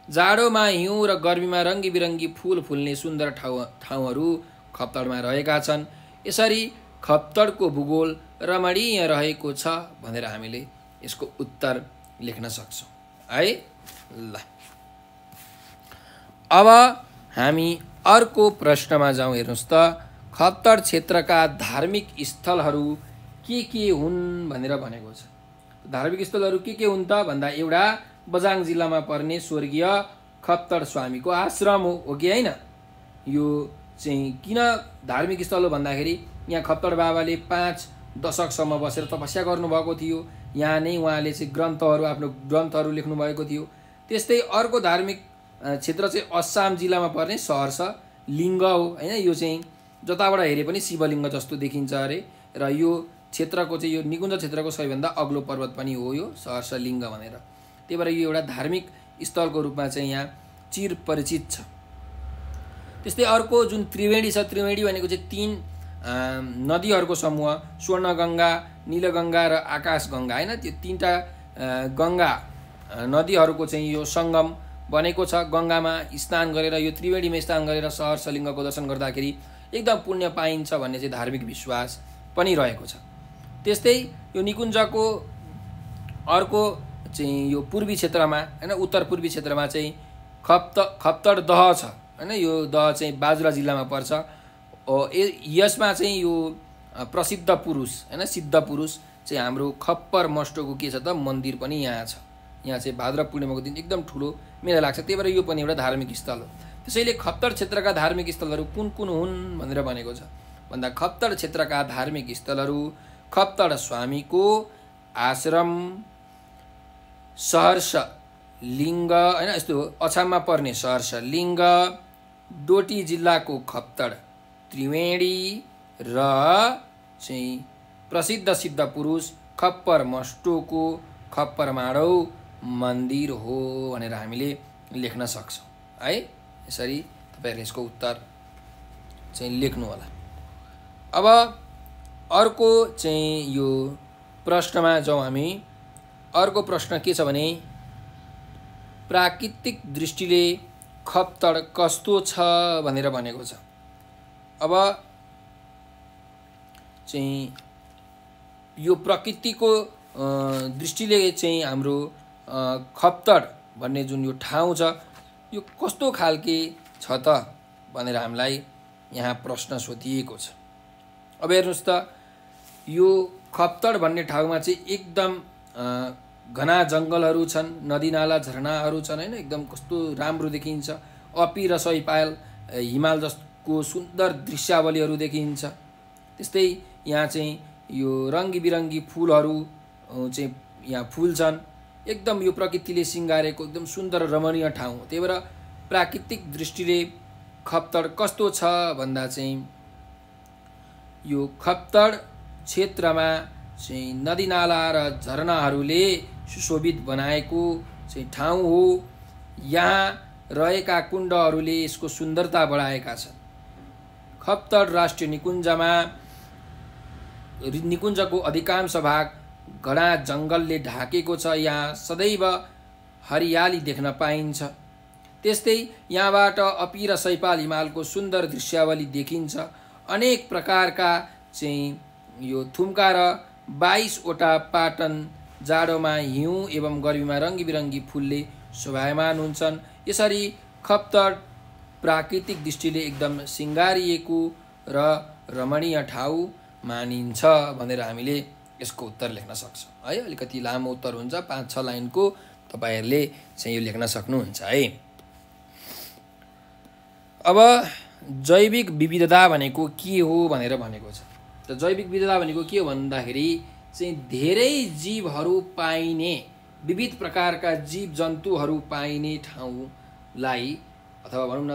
जाडोमा हिउँ र गर्मीमा रङ्गी बिरङ्गी फुल फुल्ने सुन्दर ठाउँहरू खप्तडमा रहेका छन्। यसरी खप्तडको भूगोल रमणीय रहेको छ भनेर हामीले यसको उत्तर लेख्न सक्छौँ है। ल अब हामी अर्को प्रश्नमा जाउँ। हेर्नुहोस् त, खप्तड क्षेत्रका धार्मिक स्थलहरू के हुन् भनेर भनेको छ। धार्मिक स्थलहरू के हुन् त भन्दा, एउटा बझाङ जिल्लामा पर्ने स्वर्गीय खप्तड स्वामीको आश्रम हो कि होइन? यो चाहिँ किन धार्मिक स्थल हो भन्दाखेरि यहाँ खप्तड बाबाले 5 दशकसम्म बसेर तपस्या गर्नुभएको थियो। यहाँ नै उहाँले चाहिँ आफ्नो ग्रन्थहरू लेख्नुभएको थियो। त्यस्तै अर्को धार्मिक क्षेत्र चाहिँ अस्साम जिल्लामा पर्ने सहर्ष लिङ्ग हो हैन? यो चाहिँ जताबाट हेरे पनि शिवलिङ्ग जस्तो देखिन्छ अरे। र यो क्षेत्रको चाहिँ यो निकुञ्ज क्षेत्रको सबैभन्दा अग्लो पर्वत पनि हो यो सहर्ष लिङ्ग भनेर। त्यही भएर यो एउटा धार्मिक स्थलको रूपमा चाहिँ यहाँ चिर परिचित छ। त्यस्तै अर्को जुन त्रिवेणी छ, त्रिवेणी भनेको चाहिँ 3 नदीहरूको समूह, स्वर्णगङ्गा, नीलगङ्गा र आकाशगङ्गा हैन? त्यो 3टा गङ्गा नदीहरूको चाहिँ यो सङ्गम बनेको छ। गङ्गामा स्नान गरेर, यो त्रिवेणीमा स्नान गरेर सहर्ष लिङ्गको दर्शन गर्दाखेरि एकदम पुण्य पाइन्छ भन्ने चाहिँ धार्मिक विश्वास पनि रहेको छ। त्यस्तै यो निकुञ्जको अर्को चाहिँ यो पूर्वी क्षेत्रमा हैन, उत्तर पूर्वी क्षेत्रमा चाहिँ खप्तड दह छ हैन? यो दह चाहिँ बाजुरा जिल्लामा पर्छ। यसमा चाहिँ यो प्रसिद्ध पुरुष हैन, सिद्ध पुरुष चाहिँ हाम्रो खप्पर मस्टोको के छ त मन्दिर पनि यहाँ छ। यहाँ चाहिँ भाद्र पूर्णिमाको दिन एकदम ठुलो मेला लाग्छ। त्यही भएर यो पनि एउटा धार्मिक स्थल हो। त्यसैले खप्तड क्षेत्रका धार्मिक स्थलहरू कुन हुन् भनेर भनेको छ भन्दा, खप्तड क्षेत्रका धार्मिक स्थलहरू खप्तड स्वामीको आश्रम, सहर्ष लिङ्ग हैन, यस्तो अछाममा पर्ने सहर्ष लिङ्ग, डोटी जिल्लाको खप्तड त्रिवेणी र चाहिँ प्रसिद्ध सिद्ध पुरुष खप्पर मस्टोको खप्पर माडौ मन्दिर हो भनेर हामीले लेख्न सक्छौँ है। यसरी तपाईहरुले यसको उत्तर चाहिँ लेख्नु होला। अब अर्को चाहिँ यो प्रश्नमा जाउँ हामी। अर्को प्रश्न के छ भने प्राकृतिक दृष्टिले खप्तड कस्तो छ भनेर भनेको छ। अब चाहिँ यो प्रकृतिको दृष्टिले चाहिँ हाम्रो खप्तड भन्ने जुन यो ठाउँ छ यो कस्तो खालके छ त भनेर हामीलाई यहाँ प्रश्न सोधिएको छ। अब हेर्नुस् त यो खप्तड भन्ने ठाउँमा चाहिँ एकदम घना जङ्गलहरू छन्, नदीनाला झरनाहरू छन् हैन, एकदम कस्तो राम्रो देखिन्छ। अपी र सैपाल हिमाल जस्तो सुन्दर दृश्यावलीहरू देखिन्छ। त्यस्तै यहाँ चाहिँ यो रङ्गी बिरङ्गी फुलहरू चाहिँ यहाँ फुल्छन्। एकदम यो प्रकृतिले सिंगारेको एकदम सुन्दर रमणीय ठाउँ हो। त्यही भएर प्राकृतिक दृष्टिले खप्तड कस्तो छ भन्दा चाहिँ यो खप्तड क्षेत्रमा चाहिँ नदीनाला र झरनाहरूले सुशोभित बनाएको चाहिँ ठाउँ हो। यहाँ रहेका कुण्डहरूले यसको सुन्दरता बढाएका छन्। खप्तड राष्ट्रिय निकुञ्जको अधिकांश भाग घना जङ्गलले ढाकेको छ। यहाँ सदैव हरियाली देख्न पाइन्छ। त्यस्तै यहाँबाट अपी र सैपाल हिमालको सुन्दर दृश्यावली देखिन्छ। अनेक प्रकारका चाहिँ यो थुम्का र 22 वटा पाटन जाडोमा हिउँ एवं गर्मीमा रङ्गी बिरङ्गी फुलले शोभायमान हुन्छन्। यसरी खप्तड प्राकृतिक दृष्टिले एकदम सिंगारिएको र रमणीय ठाउँ मानिन्छ भनेर हामीले यसको उत्तर लेख्न सक्छौँ है। अलिकति लामो उत्तर हुन्छ, 5-6 लाइनको, तपाईहरुले चाहिँ यो लेख्न सक्नुहुन्छ है। अब जैविक विविधता भनेको के हो भनेर भनेको छ। त जैविक विविधता भनेको के हो भन्दाखेरि चाहिँ धेरै जीवहरू पाइने, विविध प्रकारका जीव जन्तुहरू पाइने ठाउँलाई अथवा भनौँ न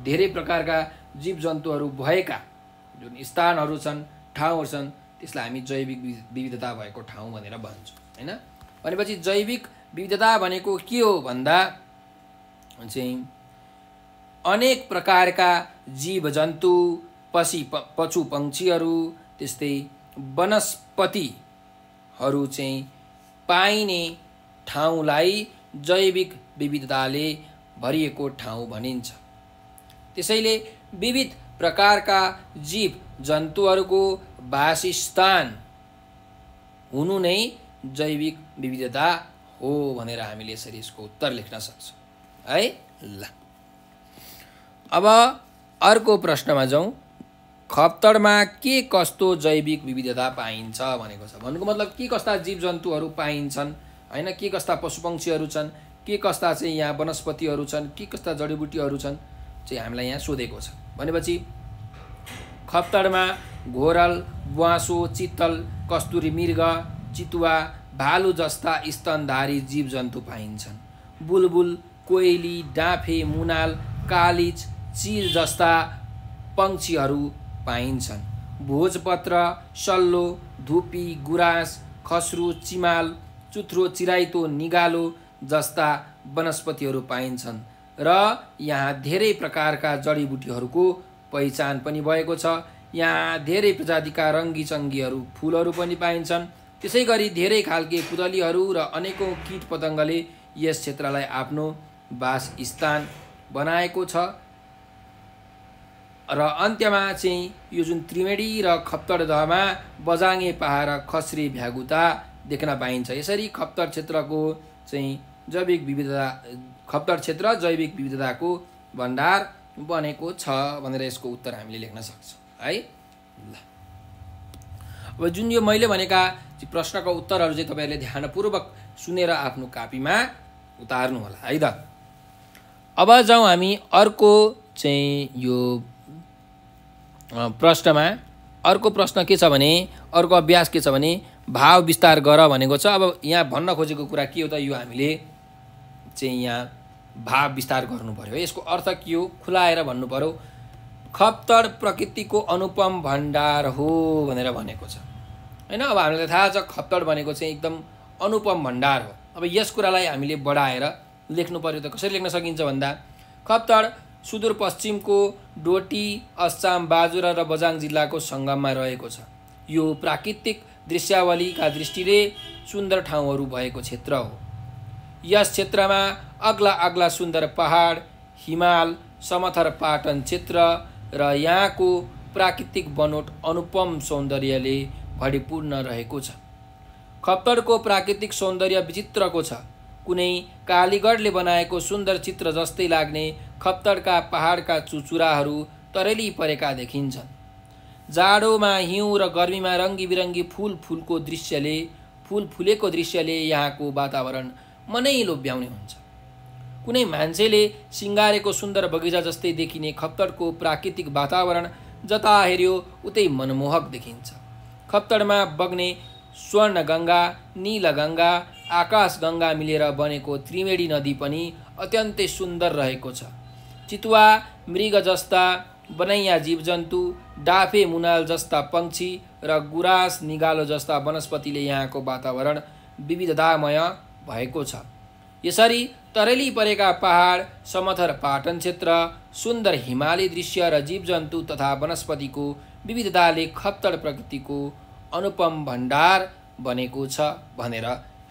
धेरै प्रकारका जीव जन्तुहरू भएका जुन स्थानहरू छन्, ठाउँहरू छन्, त्यसलाई हामी जैविक विविधता भएको ठाउँ भनेर भन्छौँ हैन। भनेपछि जैविक विविधता भनेको के हो भन्दा चाहिँ अनेक प्रकारका जीव जन्तु, पशु पंक्षीहरू, त्यस्तै वनस्पतिहरू चाहिँ पाइने ठाउँलाई जैविक विविधताले भरिएको ठाउँ भनिन्छ। त्यसैले विविध प्रकारका जीव जन्तुहरूको वासस्थान हुनु नै जैविक विविधता हो भनेर हामीले यसरी यसको उत्तर लेख्न सक्छौँ है। ल अब अर्को प्रश्नमा जाउँ। खप्तडमा के कस्तो जैविक विविधता पाइन्छ भनेको छ। भन्नुको मतलब के कस्ता जीव जन्तुहरू पाइन्छन् हैन, के कस्ता पशुपंक्षीहरू छन्, के कस्ता चाहिँ यहाँ वनस्पतिहरू छन्, के कस्ता जडीबुटीहरू छन् चाहिँ हामीलाई यहाँ सोधेको छ। भनेपछि खप्तडमा घोरल, ब्वाँसो, चित्तल, कस्तुरी मृग, चितुवा, भालु जस्ता स्तनधारी जीव जन्तु पाइन्छन्। बुलबुल, कोइली, डाँफे, मुनाल, कालिज, चिल जस्ता पंक्षीहरू पाइन्छन्। भोजपत्र, सल्लो, धुपी, गुराँस, खस्रो, चिमाल, चुथ्रो, चिराइतो, निगालो जस्ता वनस्पतिहरू पाइन्छन् र यहाँ धेरै प्रकारका जडीबुटीहरूको पहिचान पनि भएको छ। यहाँ धेरै प्रजातिका रङ्गी चङ्गीहरू फुलहरू पनि पाइन्छन्। त्यसै गरी धेरै खालके पुतलीहरू र अनेकौं कीट पतङ्गले यस क्षेत्रलाई आफ्नो वासस्थान बनाएको छ। र अन्त्यमा चाहिँ यो जुन त्रिवेणी र खप्तडदहमा बजाङे पहाड र खस्री भ्यागुता देख्न पाइन्छ। यसरी खप्तड क्षेत्रको चाहिँ जैविक विविधता, खप्तड क्षेत्र जैविक विविधताको भण्डार बनेको छ भनेर यसको उत्तर हामीले लेख्न सक्छौँ है। ल अब जुन यो मैले भनेका प्रश्नको उत्तरहरू चाहिँ तपाईहरुले ध्यानपूर्वक सुनेर आफ्नो कापीमा उतार्नु होला है त। अब जाउँ हामी अर्को चाहिँ यो प्रश्नमा। अर्को प्रश्न के छ भने, अर्को अभ्यास के छ भने भाव विस्तार गर भनेको छ। अब यहाँ भन्न खोजेको कुरा के हो त, यो हामीले चाहिँ यहाँ भाव विस्तार गर्नु पर्यो। यसको अर्थ के हो खुलाएर भन्नु पर्यो। खप्तड प्रकृतिको अनुपम भण्डार हो भनेर भनेको छ हैन। अब हामीलाई थाहा छ खप्तड भनेको चाहिँ एकदम अनुपम भण्डार हो। अब यस कुरालाई हामीले बढाएर लेख्नु पर्यो त कसरी लेख्न सकिन्छ भन्दा, खप्तड सुदूरपश्चिमको डोटी, अछाम, बाजुरा र बझाङ जिल्लाको सङ्गममा रहेको छ। यो प्राकृतिक दृश्यावलीका दृष्टिले सुन्दर ठाउँहरू भएको क्षेत्र हो। यस क्षेत्रमा अग्ला अग्ला सुन्दर पहाड, हिमाल, समथर पाटन क्षेत्र र यहाँको प्राकृतिक बनोट अनुपम सौन्दर्यले भरिपूर्ण रहेको छ। खप्तडको प्राकृतिक सौन्दर्य विचित्रको छ। कुनै कालीगढले बनाएको सुन्दर चित्र जस्तै लाग्ने खप्तडका पहाडका चुचुराहरू तरेली परेका देखिन्छन्। जाडोमा हिउँ र गर्मीमा रङ्गी बिरङ्गी फुल फुलेको दृश्यले यहाँको वातावरण मनै लोभ्याउने हुन्छ। कुनै मान्छेले सिँगारेको सुन्दर बगैँचा जस्तै देखिने खप्तडको प्राकृतिक वातावरण जता हेऱ्यो उतै मनमोहक देखिन्छ। खप्तडमा बग्ने स्वर्णगङ्गा, नीलगङ्गा, आकाशगङ्गा मिलेर बनेको त्रिवेणी नदी पनि अत्यन्तै सुन्दर रहेको छ। चितुवा, मृग जस्ता बनैया जीवजन्तु, डाफे मुनाल जस्ता पंक्षी र गुराँस निगालो जस्ता वनस्पतिले यहाँको वातावरण विविधतामय भएको छ। यसरी तरेली परेका पहाड, समथर पाटन क्षेत्र, सुन्दर हिमाली दृश्य र जीवजन्तु तथा वनस्पतिको विविधताले खप्तड प्रकृतिको अनुपम भण्डार बनेको छ भनेर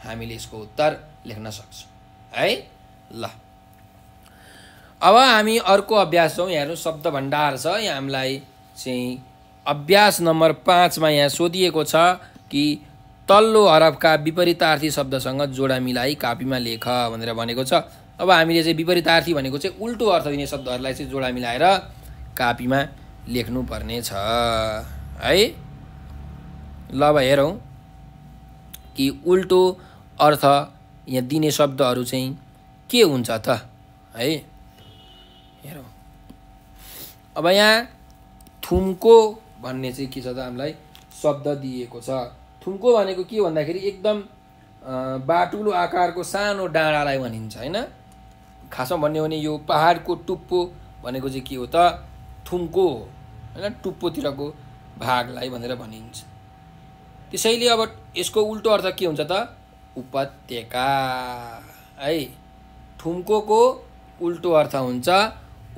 हामीले यसको उत्तर लेख्न सक्छौँ है। ल अब हामी अर्को अभ्यास छौँ। यहाँ शब्द भण्डार छ। यहाँ हामीलाई चाहिँ अभ्यास नम्बर 5 मा यहाँ सोधिएको छ कि तल्लो हरफका विपरीतार्थी शब्दसँग जोडा मिलाई कापीमा लेख भनेर भनेको छ। अब हामीले चाहिँ विपरीतार्थी भनेको चाहिँ उल्टो अर्थ दिने शब्दहरूलाई चाहिँ जोडा मिलाएर कापीमा लेख्नु पर्ने छ है। ल अब हेरौँ कि उल्टो अर्थ यहाँ दिने शब्दहरू चाहिँ के हुन्छ त है। हेरौँ अब यहाँ थुम्को भन्ने चाहिँ के छ त हामीलाई शब्द दिएको छ। थुम्को भनेको के भन्दाखेरि एकदम बाटुलो आकारको सानो डाँडालाई भनिन्छ हैन। खासमा भन्ने हो भने यो पहाडको टुप्पो भनेको चाहिँ के हो त थुम्को हो हैन, टुप्पोतिरको भागलाई भनेर भनिन्छ। त्यसैले अब यसको उल्टो अर्थ के हुन्छ त उपत्यका है। थुम्कोको उल्टो अर्थ हुन्छ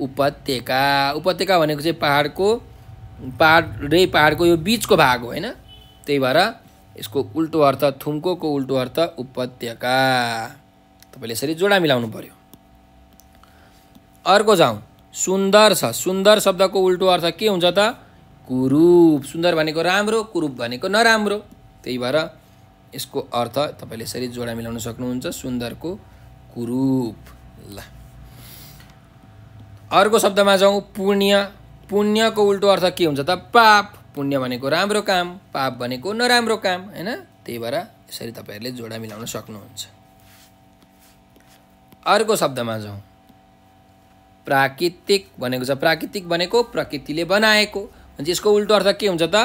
उपत्यका। उपत्यका भनेको चाहिँ पहाडको यो बीचको भाग हो हैन। त्यही भएर यसको उल्टो अर्थ थुम्कोको उल्टो अर्थ उपत्यका। तपाईले यसरी जोडा मिलाउनु पर्यो। अर्को जाउँ, सुन्दर छ। सुन्दर शब्दको उल्टो अर्थ के हुन्छ त कुरूप। सुन्दर भनेको राम्रो, कुरूप भनेको नराम्रो। त्यही भएर यसको अर्थ तपाईले यसरी जोडा मिलाउन सक्नुहुन्छ, सुन्दरको कुरूप। ल अर्को शब्दमा जाउँ, पुण्य। पुण्यको उल्टो अर्थ के हुन्छ त पाप। पुण्य भनेको राम्रो काम, पाप भनेको नराम्रो काम हैन। त्यही भएर यसरी तपाईहरुले जोडा मिलाउन सक्नुहुन्छ। अर्को शब्दमा जाउँ, प्राकृतिक भनेको छ। प्राकृतिक भनेको प्रकृतिले बनाएको। भने यसको उल्टो अर्थ के हुन्छ त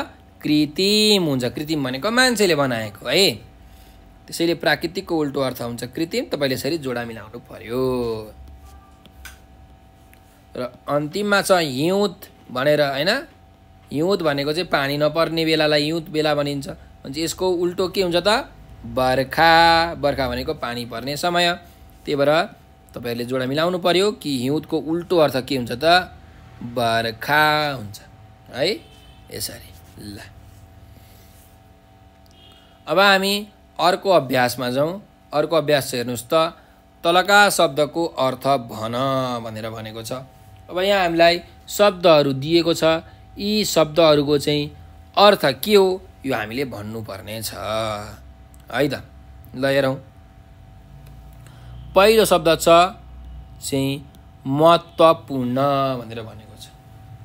कृत्रिम हुन्छ। कृत्रिम भनेको मान्छेले बनाएको है। त्यसैले प्राकृतिकको उल्टो अर्थ हुन्छ कृत्रिम। तपाईले यसरी जोडा मिलाउनु पर्यो। र अन्तिममा छ हिउँद भनेर हैन। हिउँद भनेको चाहिँ पानी नपर्ने बेलालाई हिउँद बेला भनिन्छ। भने यसको उल्टो के हुन्छ त बर्खा। बर्खा भनेको पानी पर्ने समय। त्यही भएर तपाईहरुले जोडा मिलाउनु पर्यो कि हिउँदको उल्टो अर्थ के हुन्छ त बर्खा हुन्छ है। यसरी ल अब हामी अर्को अभ्यासमा जाउँ। अर्को अभ्यास हेर्नुस् त तलका शब्दको अर्थ भन भनेर भनेको छ। अब यहाँ हामीलाई शब्दहरू दिएको छ। यी शब्दहरूको चाहिँ अर्थ के हो यो हामीले भन्नुपर्ने छ है त। ल हेरौँ, पहिलो शब्द छ चाहिँ महत्त्वपूर्ण भनेर भनेको छ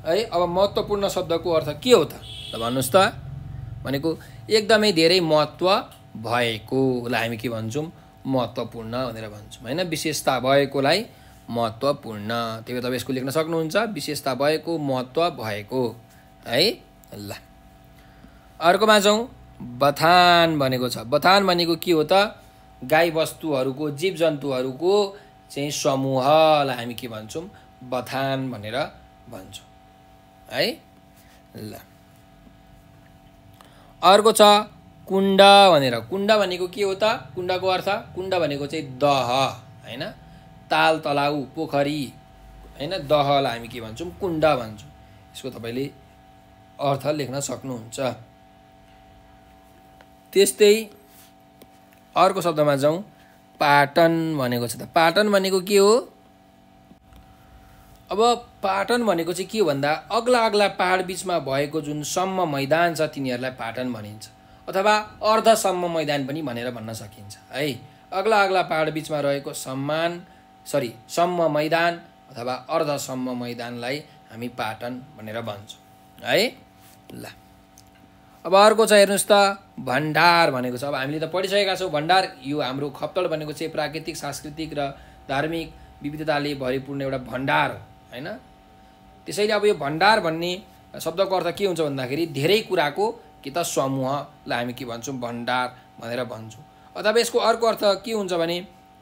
है। अब महत्त्वपूर्ण शब्दको अर्थ के हो त भन्नुस् त। भनेको एकदमै धेरै महत्त्व भएकोलाई हामी के भन्छौँ महत्त्वपूर्ण भनेर भन्छौँ हैन। विशेषता भएकोलाई महत्त्वपूर्ण। त्यही भएर तपाईँ यसको लेख्न सक्नुहुन्छ, विशेषता भएको, महत्त्व भएको है। ल अर्कोमा जाउँ, बथान भनेको छ। बथान भनेको के हो त? गाई वस्तुहरूको, जीव जन्तुहरूको चाहिँ समूहलाई हामी के भन्छौँ? बथान भनेर भन्छौँ है। ल अर्को छ कुण्ड भनेर। कुण्ड भनेको के हो त? कुण्डको अर्थ, कुण्ड भनेको चाहिँ दह हैन, ताल तलाउ पोखरी हैन, दहलाई हामी के भन्छौँ? कुण्ड भन्छौँ। यसको तपाईले अर्थ लेख्न सक्नुहुन्छ। त्यस्तै अर्को शब्दमा जाउँ, पाटन भनेको छ त। पाटन भनेको के हो? अब पाटन भनेको चाहिँ के हो भन्दा अग्ला अग्ला पहाड बीचमा भएको जुन सम्म मैदान छ तिनीहरूलाई पाटन भनिन्छ, अथवा अर्धसम्म मैदान पनि भनेर भन्न सकिन्छ है। अग्ला अग्ला पहाड बीचमा रहेको सम्म मैदान अथवा अर्धसम्म मैदानलाई हामी पाटन भनेर भन्छौँ है। ल अब अर्को छ हेर्नुहोस् त, भण्डार भनेको छ। अब हामीले त पढिसकेका छौँ भण्डार यो हाम्रो खप्तड भनेको चाहिँ प्राकृतिक, सांस्कृतिक र धार्मिक विविधताले भरिपूर्ण एउटा भण्डार हो हैन। त्यसैले अब यो भण्डार भन्ने शब्दको अर्थ के हुन्छ भन्दाखेरि धेरै कुराको कि त समूहलाई हामी के भन्छौँ? भण्डार भनेर भन्छौँ। अथवा यसको अर्को अर्थ के हुन्छ भने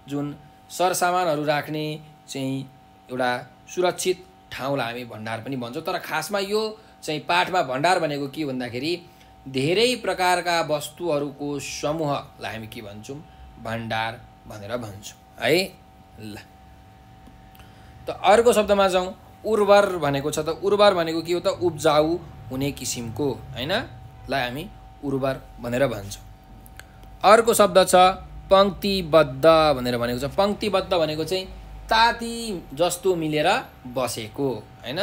जुन सरसामानहरू राख्ने चाहिँ एउटा सुरक्षित ठाउँलाई हामी भण्डार पनि भन्छौँ। तर खासमा यो चाहिँ पाठमा भण्डार भनेको के भन्दाखेरि धेरै प्रकारका वस्तुहरूको समूहलाई हामी के भन्छौँ? भण्डार भनेर भन्छौँ है। ल त अर्को शब्दमा जाउँ, उर्वर भनेको छ त। उर्वर भनेको के हो त? उब्जाउ हुने किसिमको हैन, लाई हामी उर्वर भनेर भन्छौँ। अर्को शब्द छ पंक्तिबद्ध भनेर भनेको छ। पंक्तिबद्ध भनेको चाहिँ ताती जस्तो मिलेर बसेको हैन,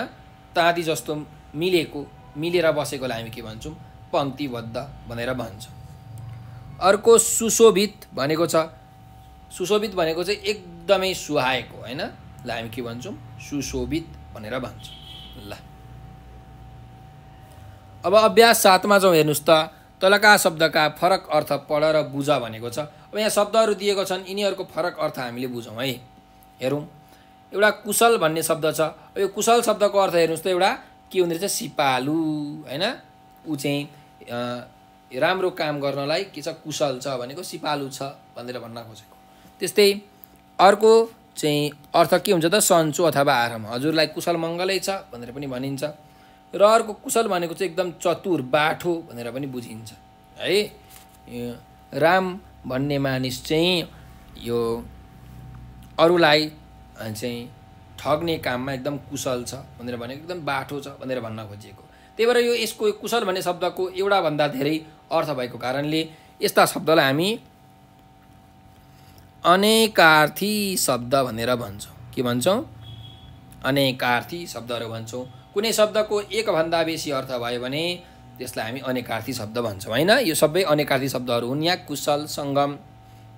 ताती जस्तो मिलेर बसेकोलाई हामी के भन्छौँ? पंक्तिबद्ध भनेर भन्छौँ। अर्को सुशोभित भनेको छ। सुशोभित भनेको चाहिँ एकदमै सुहाएको हैन, लाई हामी के भन्छौँ? सुशोभित भनेर भन्छौँ। ल अब अभ्यास 7 मा जाउँ हेर्नुहोस् त। तलका शब्दका फरक अर्थ पढ र बुझ भनेको छ। अब यहाँ शब्दहरू दिएको छन्, यिनीहरूको फरक अर्थ हामीले बुझौँ है। हेरौँ, एउटा कुशल भन्ने शब्द छ। यो कुशल शब्दको अर्थ हेर्नुहोस् त, एउटा के हुँदो रहेछ? सिपालु हैन। ऊ चाहिँ राम्रो काम गर्नलाई के छ? कुशल छ भनेको, सिपालु छ भनेर भन्न खोजेको। त्यस्तै अर्को चाहिँ अर्थ के हुन्छ त? सन्चो अथवा आराम। हजुरलाई कुशल मङ्गलै छ भनेर पनि भनिन्छ। र अर्को कुशल भनेको चाहिँ एकदम चतुर, बाठो भनेर पनि बुझिन्छ है। राम भन्ने मानिस चाहिँ यो अरूलाई चाहिँ ठग्ने काममा एकदम कुशल छ भनेर भनेको, एकदम बाठो छ भनेर भन्न खोजिएको। त्यही भएर यो यसको कुशल भन्ने शब्दको एउटा भन्दा धेरै अर्थ भएको कारणले यस्ता शब्दलाई हामी अनेकार्थी शब्द भनेर भन्छौँ। के भन्छौँ? अनेकार्थी शब्दहरू भन्छौँ। कुनै शब्दको एक भन्दा बेसी अर्थ भयो भने त्यसलाई हामी अनेकार्थी शब्द भन्छौँ हैन। यो सबै अनेकार्थी शब्दहरू हुन् यहाँ। कुशल, सङ्गम,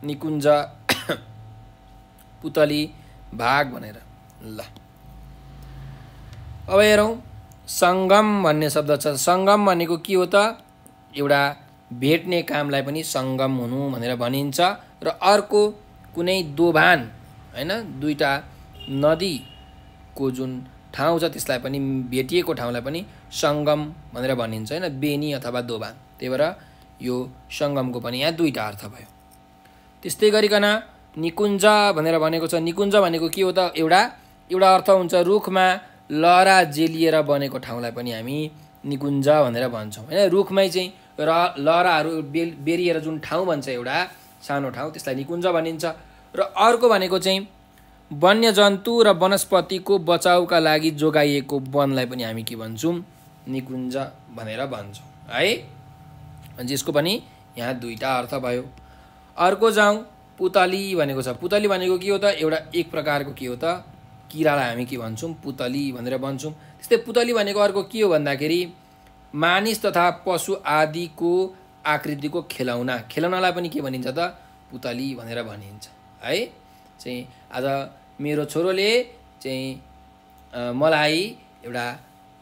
निकुञ्ज, पुतली, भाग भनेर। ल अब हेरौँ, सङ्गम भन्ने शब्द छ। सङ्गम भनेको के हो त? एउटा भेट्ने कामलाई पनि सङ्गम हुनु भनेर भनिन्छ। र अर्को कुनै दोभान हैन, दुईटा नदीको जुन ठाउँ छ त्यसलाई पनि, भेटिएको ठाउँलाई पनि सङ्गम भनेर भनिन्छ हैन, बेनी अथवा दोभान। त्यही भएर यो सङ्गमको पनि यहाँ दुईटा अर्थ भयो। त्यस्तै गरिकन निकुञ्ज भनेर भनेको छ। निकुञ्ज भनेको के हो त? एउटा अर्थ हुन्छ रुखमा लहरा जेलिएर बनेको ठाउँलाई पनि हामी निकुञ्ज भनेर भन्छौँ हैन। रुखमै चाहिँ लहराहरू बेरिएर जुन ठाउँ बन्छ, एउटा सानो ठाउँ, त्यसलाई निकुञ्ज भनिन्छ। र अर्को भनेको चाहिँ वन्यजन्तु र वनस्पतिको बचाउका लागि जोगाइएको वनलाई पनि हामी के भन्छौँ? निकुञ्ज भनेर भन्छौँ है। यसको पनि यहाँ दुईटा अर्थ भयो। अर्को जाउँ, पुतली भनेको छ। पुतली भनेको के हो त? एउटा एक प्रकारको के हो त? किरालाई हामी के भन्छौँ? पुतली भनेर भन्छौँ। त्यस्तै पुतली भनेको अर्को के हो भन्दाखेरि मानिस तथा पशु आदिको आकृतिको खेलौना। खेलौनालाई पनि के भनिन्छ त? पुतली भनेर भनिन्छ है। चाहिँ आज मेरो छोरोले चाहिँ मलाई एउटा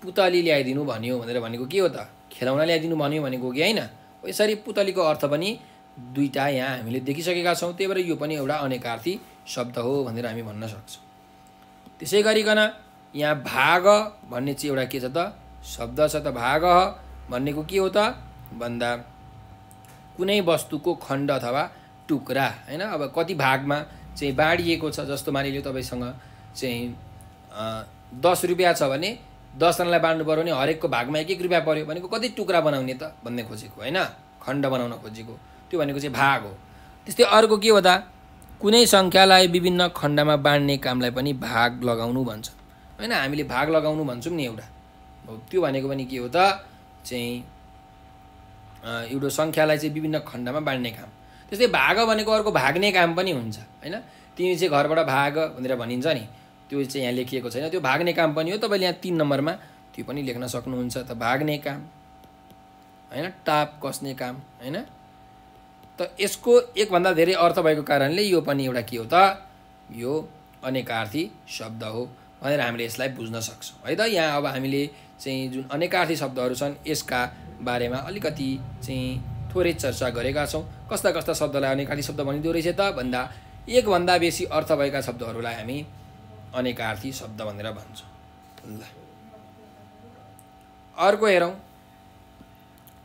पुतली ल्याइदिनु भन्यो भनेर भनेको के हो त? खेलौना ल्याइदिनु भन्यो भनेको कि होइन। यसरी पुतलीको अर्थ पनि दुईटा यहाँ हामीले देखिसकेका छौँ। त्यही भएर यो पनि एउटा अनेकार्थी शब्द हो भनेर हामी भन्न सक्छौँ। त्यसै गरिकन यहाँ भाग भन्ने चाहिँ एउटा के छ त? शब्द छ त। भाग भनेको के हो त भन्दा कुनै वस्तुको खण्ड अथवा टुक्रा हैन। अब कति भागमा चाहिँ बाँडिएको छ, जस्तो मानिलियो तपाईसँग चाहिँ 10 रुपैयाँ छ भने 10 जनालाई बाँड्नु पर्यो भने हरेकको भागमा 1-1 रुपैयाँ पर्यो भनेको कति टुक्रा बनाउने त भन्ने खोजेको हैन, खण्ड बनाउन खोजेको, त्यो भनेको चाहिँ भाग हो। त्यस्तै अर्को के हो त, कुनै सङ्ख्यालाई विभिन्न खण्डमा बाँड्ने कामलाई पनि भाग लगाउनु भन्छ हैन। हामीले भाग लगाउनु भन्छौँ नि एउटा, त्यो भनेको पनि के हो त चाहिँ एउटा सङ्ख्यालाई चाहिँ विभिन्न खण्डमा बाँड्ने काम। त्यस्तै भाग भनेको अर्को भाग्ने काम पनि हुन्छ हैन। तिमी चाहिँ घरबाट भाग भनेर भनिन्छ नि, त्यो चाहिँ यहाँ लेखिएको छैन, त्यो भाग्ने काम पनि हो। तपाईँले यहाँ 3 नम्बरमा त्यो पनि लेख्न सक्नुहुन्छ त, भाग्ने काम हैन, टाप कस्ने काम हैन। त यसको एकभन्दा धेरै अर्थ भएको कारणले यो पनि एउटा के हो त, यो अनेकार्थी शब्द हो भनेर हामीले यसलाई बुझ्न सक्छौँ है त। यहाँ अब हामीले चाहिँ जुन अनेकार्थी शब्दहरू छन् यसका बारेमा अलिकति चाहिँ थोरै चर्चा गरेका छौँ। कस्ता कस्ता शब्दलाई अनेकार्थी शब्द भनिँदो रहेछ त भन्दा एकभन्दा बेसी अर्थ भएका शब्दहरूलाई हामी अनेकार्थी शब्द भनेर भन्छौँ। ल अर्को हेरौँ,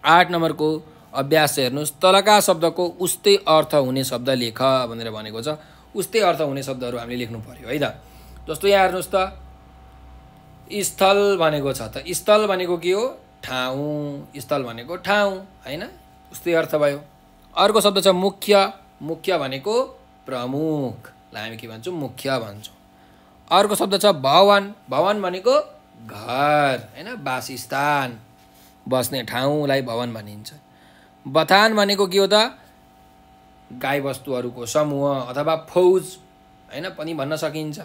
8 नम्बरको अभ्यास हेर्नुहोस्। तलका शब्दको उस्तै अर्थ हुने शब्द लेख भनेर भनेको छ। उस्तै अर्थ हुने शब्दहरू हामीले लेख्नु पर्यो है त। जस्तो यहाँ हेर्नुहोस् त, स्थल भनेको छ त, स्थल भनेको के हो, ठाउँ, स्थल भनेको ठाउँ हैन, उस्तै अर्थ भयो। अर्को शब्द छ मुख्य, मुख्य भनेको प्रमुख, लाई हामी के भन्छौँ, मुख्य भन्छौँ। अर्को शब्द छ भवन, भवन भनेको घर हैन, वासस्थान, बस्ने ठाउँलाई भवन भनिन्छ। बथान भनेको के हो त, गाई वस्तुहरूको समूह अथवा फौज हैन पनि भन्न सकिन्छ।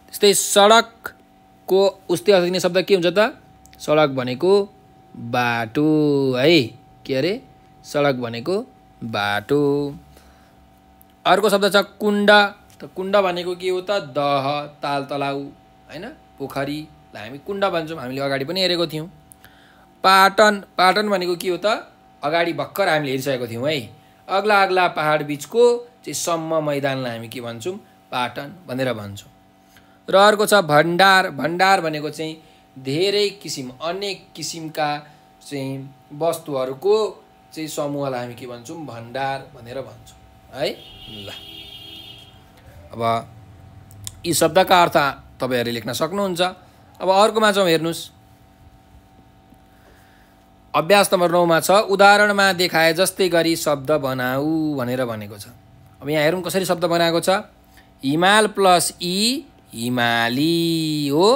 त्यस्तै सडकको उस्तै अर्थ दिने शब्द के हुन्छ त, सडक भनेको बाटो है, के अरे, सडक भनेको बाटो। अर्को शब्द छ कुण्ड, त कुण्ड भनेको के हो त, दह, ताल तलाउ हैन, पोखरीलाई हामी कुण्ड भन्छौँ, हामीले अगाडि पनि हेरेको थियौँ। पाटन, पाटन भनेको के हो त, अगाडि भर्खर हामीले हेरिसकेको थियौँ है, अग्ला अग्ला पहाड बिचको चाहिँ सम्म मैदानलाई हामी के भन्छौँ, पाटन भनेर भन्छौँ। र अर्को छ भण्डार, भण्डार भनेको चाहिँ धेरै किसिम, अनेक किसिमका चाहिँ वस्तुहरूको चाहिँ समूहलाई हामी के भन्छौँ, भण्डार भनेर भन्छौँ है। ल अब यी शब्दका अर्थ तपाईँहरूले लेख्न सक्नुहुन्छ। अब अर्कोमा जाउँ, हेर्नुहोस्, अभ्यास नम्बर 9 मा छ उदाहरणमा देखाए जस्तै गरी शब्द बनाऊ भनेर भनेको छ। अब यहाँ हेरौँ कसरी शब्द बनाएको छ, हिमाल प्लस ई हिमाली हो।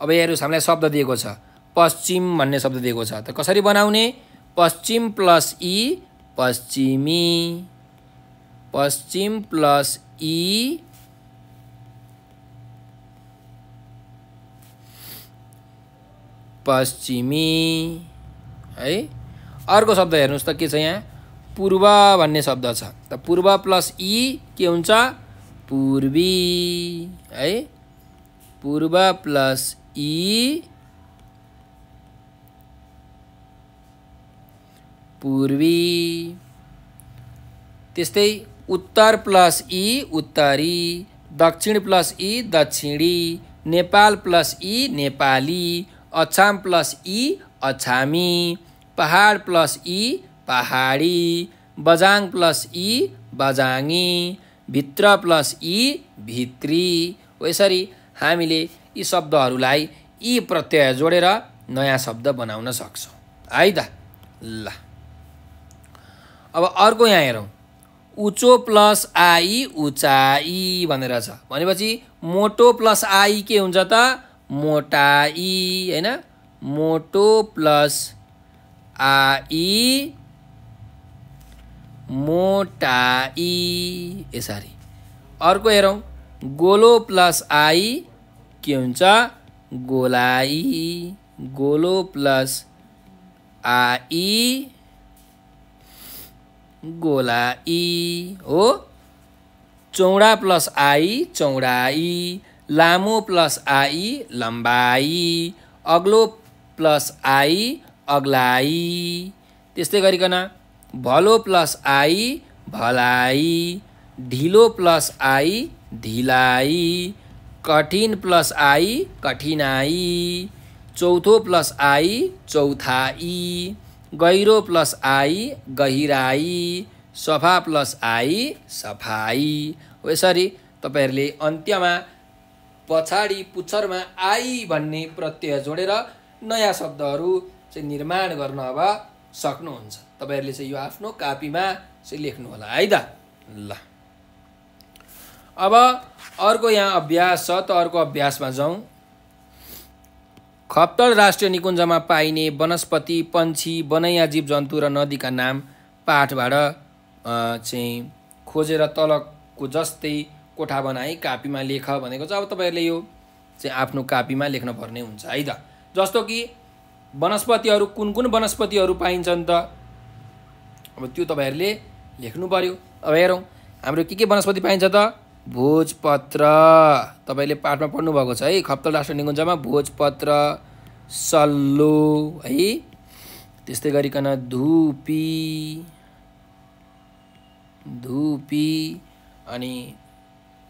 अब हेर्नुहोस् हामीलाई शब्द दिएको छ पश्चिम भन्ने शब्द दिएको छ, त कसरी बनाउने, पश्चिम प्लस ई पश्चिमी, पश्चिम प्लस ई पश्चिमी है। अर्को शब्द हेर्नुहोस् त के छ यहाँ, पूर्व भन्ने शब्द छ, त पूर्व प्लस ई के हुन्छ, पूर्वी है, पूर्व प्लस ई पूर्वी। त्यस्तै उत्तर प्लस ई उत्तरी, दक्षिण प्लस ई दक्षिणी, नेपाल प्लस ई नेपाली, अछाम प्लस ई अछामी, पहाड प्लस ई पहाडी, बजाङ प्लस ई बजाङी, भित्र प्लस ई भित्री। यसरी हामीले यी शब्दहरूलाई ई प्रत्यय जोडेर नयाँ शब्द बनाउन सक्छौँ है त। ल अब अर्को यहाँ हेरौँ, उचो प्लस आई उचाइ भनेर छ, भनेपछि मोटो प्लस आई के हुन्छ त, मोटाई हैन, मोटो प्लस आई मोटाई यसरी। अर्को हेरौँ, गोलो प्लस आई के हुन्छ, गोलाई, गोलो प्लस आई गोलाई हो। चौडा प्लस आई चौडाई, लामो प्लस आई लम्बाई, अग्लो प्लस आई अग्लाई। त्यस्तै गरिकन भलो प्लस आई भलाई, ढिलो प्लस आई ढिलाई, कठिन प्लस आई कठिनाई, चौथो प्लस आई चौथाई, गहिरो प्लस आई गहिराई, सफा प्लस आई सफाई। यसरी तपाईहरुले अन्त्यमा पछाडी पुच्छरमा आई भन्ने प्रत्यय जोडेर नयाँ शब्दहरू चाहिँ निर्माण गर्न अब सक्नुहुन्छ। तपाईहरुले चाहिँ यो आफ्नो कापीमा चाहिँ लेख्नु होला है त। ल अब अर्को यहाँ अभ्यास छ, त अर्को अभ्यासमा जाउँ। खप्तड राष्ट्रिय निकुञ्जमा पाइने वनस्पति, पन्छी, बनैया जीव जन्तु र नदीका नाम पाठबाट चाहिँ खोजेर तलको जस्तै कोठा बनाई कापीमा लेख भनेको छ। अब तपाईहरुले यो चाहिँ आफ्नो कापीमा लेख्न पर्ने हुन्छ है त। जस्तो कि वनस्पतिहरू कुन कुन वनस्पतिहरू पाइन्छन् त, अब त्यो तपाईहरुले लेख्नु पर्यो। अब हेरौँ हाम्रो के वनस्पति पाइन्छ त। भोजपत्र, तपाईले पाठमा पढ्नु भएको छ है। खप्तड राष्ट्रिय निकुञ्जमा भोजपत्र, सल्लो है, त्यस्तै गरिकन धुपी अनि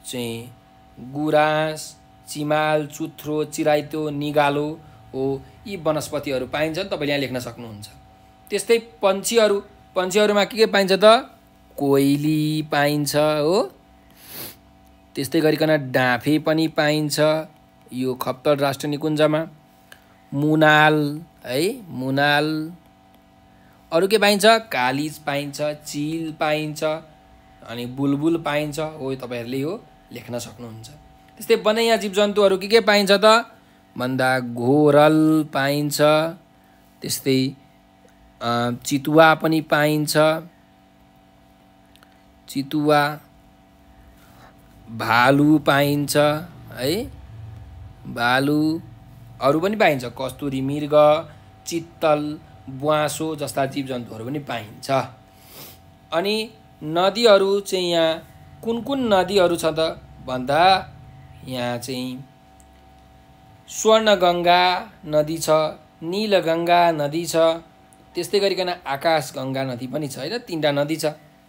चाहिँ गुराँस, चिमाल, चुथ्रो, चिराइतो, निगालो हो, यी वनस्पतिहरू पाइन्छन्। तपाईले यहाँ लेख्न सक्नुहुन्छ। त्यस्तै पन्छीहरूमा के पाइन्छ त। कोइली पाइन्छ हो, त्यस्तै गरिकन डाँफे पनि पाइन्छ यो खप्तड राष्ट्रिय निकुञ्जमा। मुनाल है, मुनाल। अरु के पाइन्छ। कालिज पाइन्छ, चिल पाइन्छ अनि बुलबुल पाइन्छ हो, तपाईहरुले यो लेख्न सक्नुहुन्छ। त्यस्तै बनैया जीव जन्तुहरू के पाइन्छ त भन्दा घोरल पाइन्छ, त्यस्तै चितुवा पनि पाइन्छ, चितुवा, भालु पाइन्छ है, भालु। अरु पनि पाइन्छ कस्तुरी मृग, चित्तल, ब्वाँसो जस्ता जीव जन्तुहरू पनि पाइन्छ। अनि नदीहरू चाहिँ यहाँ कुन कुन नदीहरू छ त भन्दा यहाँ चाहिँ स्वर्णगङ्गा नदी छ, नीलगङ्गा नदी छ, त्यस्तै गरिकन आकाशगङ्गा नदी पनि छ हैन। तीनटा नदी छ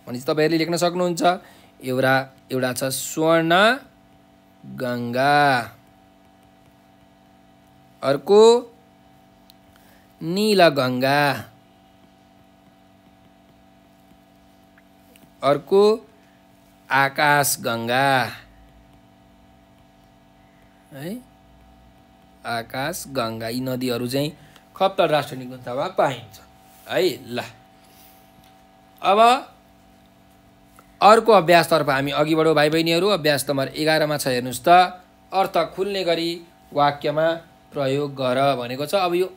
भनेपछि तपाईहरुले लेख्न सक्नुहुन्छ। एउटा छ स्वर्णगङ्गा, अर्को नीलगङ्गा, अर्को आकाशगङ्गा है, आकाशगङ्गा। यी नदीहरू चाहिँ खप्तड राष्ट्रिय निकुञ्जमा पाइन्छ है। ल अब अर्को अभ्यासतर्फ हामी अघि बढौँ भाइ बहिनीहरू। अभ्यास नम्बर 11 मा छ, हेर्नुस् त। अर्थ खुल्ने गरी वाक्यमा प्रयोग गर भनेको छ। अब यो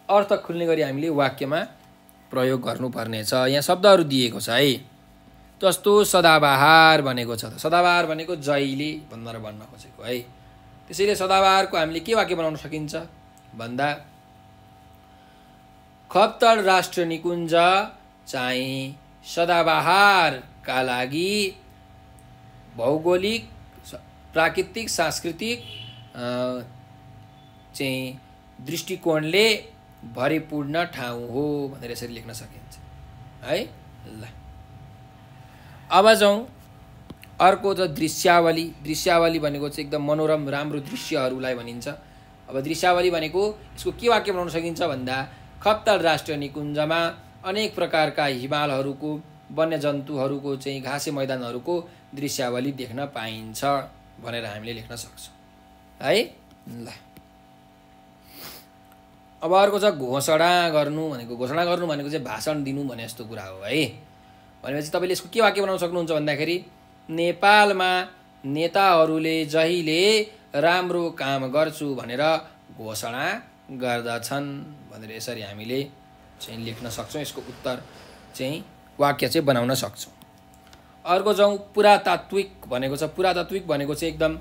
अर्थ खुल्ने गरी हामीले वाक्यमा प्रयोग गर्नुपर्ने छ। यहाँ शब्दहरू दिएको छ है। जस्तो सदाबहार भनेको छ त, सदाबहार भनेको जहिले भनेर भन्न खोजेको है। त्यसैले सदाबहारको हामीले के वाक्य बनाउन सकिन्छ भन्दा खप्तड राष्ट्रिय निकुञ्ज चाहिँ सदाबहारका लागि भौगोलिक, प्राकृतिक, सांस्कृतिक चाहिँ दृष्टिकोणले भरिपूर्ण ठाउँ हो भनेर यसरी लेख्न सकिन्छ है। ल अब जाउँ अर्को त दृश्यावली। दृश्यावली भनेको चाहिँ एकदम मनोरम राम्रो दृश्यहरूलाई भनिन्छ। अब दृश्यावली भनेको यसको के वाक्य बनाउन सकिन्छ भन्दा खप्तड राष्ट्रिय निकुञ्जमा अनेक प्रकारका हिमालहरूको, वन्यजन्तुहरूको चाहिँ घाँसे मैदानहरूको दृश्यावली देख्न पाइन्छ भनेर हामीले लेख्न सक्छौँ है। ल अब अर्को छ घोषणा गर्नु भनेको। घोषणा गर्नु भनेको चाहिँ भाषण दिनु भने जस्तो कुरा हो है। भनेपछि तपाईले यसको के वाक्य बनाउन सक्नुहुन्छ भन्दाखेरि नेपालमा नेताहरूले जहिले राम्रो काम गर्छु भनेर घोषणा गर्दछन् भनेर यसरी हामीले चाहिँ लेख्न सक्छौँ। यसको उत्तर चाहिँ वाक्य चाहिँ बनाउन सक्छौँ। अर्को जाउँ पुरातात्विक भनेको छ। पुरातात्विक भनेको चाहिँ एकदम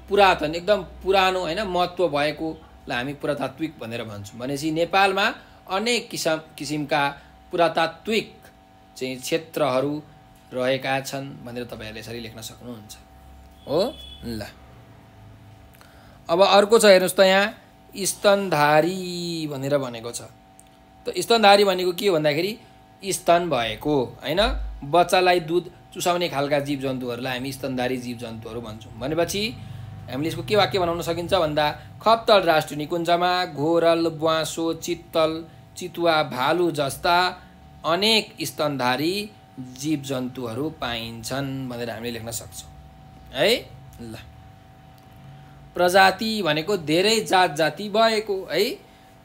पुरातन, एकदम पुरानो हैन, महत्त्व भएकोलाई हामी पुरातात्विक भनेर भन्छौँ। भनेपछि नेपालमा अनेक किसिमका पुरातात्विक चाहिँ क्षेत्रहरू रहेका छन् भनेर तपाईहरुले यसरी लेख्न सक्नुहुन्छ हो। ल अब अर्को छ, हेर्नुस् त। यहाँ स्तनधारी भनेर भनेको छ। त स्तनधारी भनेको के भन्दाखेरि स्तन भएको हैन, बच्चालाई दूध चुसाउने खालका जीव जन्तुहरूलाई हामी स्तनधारी जीव जन्तुहरू भन्छौँ। भनेपछि हामीले यसको के वाक्य बनाउन सकिन्छ भन्दा खप्तड राष्ट्रिय निकुञ्जमा घोरल, ब्वाँसो, चित्तल, चितुवा भालु जस्ता अनेक स्तनधारी जीवजन्तुहरू पाइन्छन् भनेर हामीले लेख्न सक्छौँ है। ल प्रजाति भनेको धेरै जात जाति भएको है।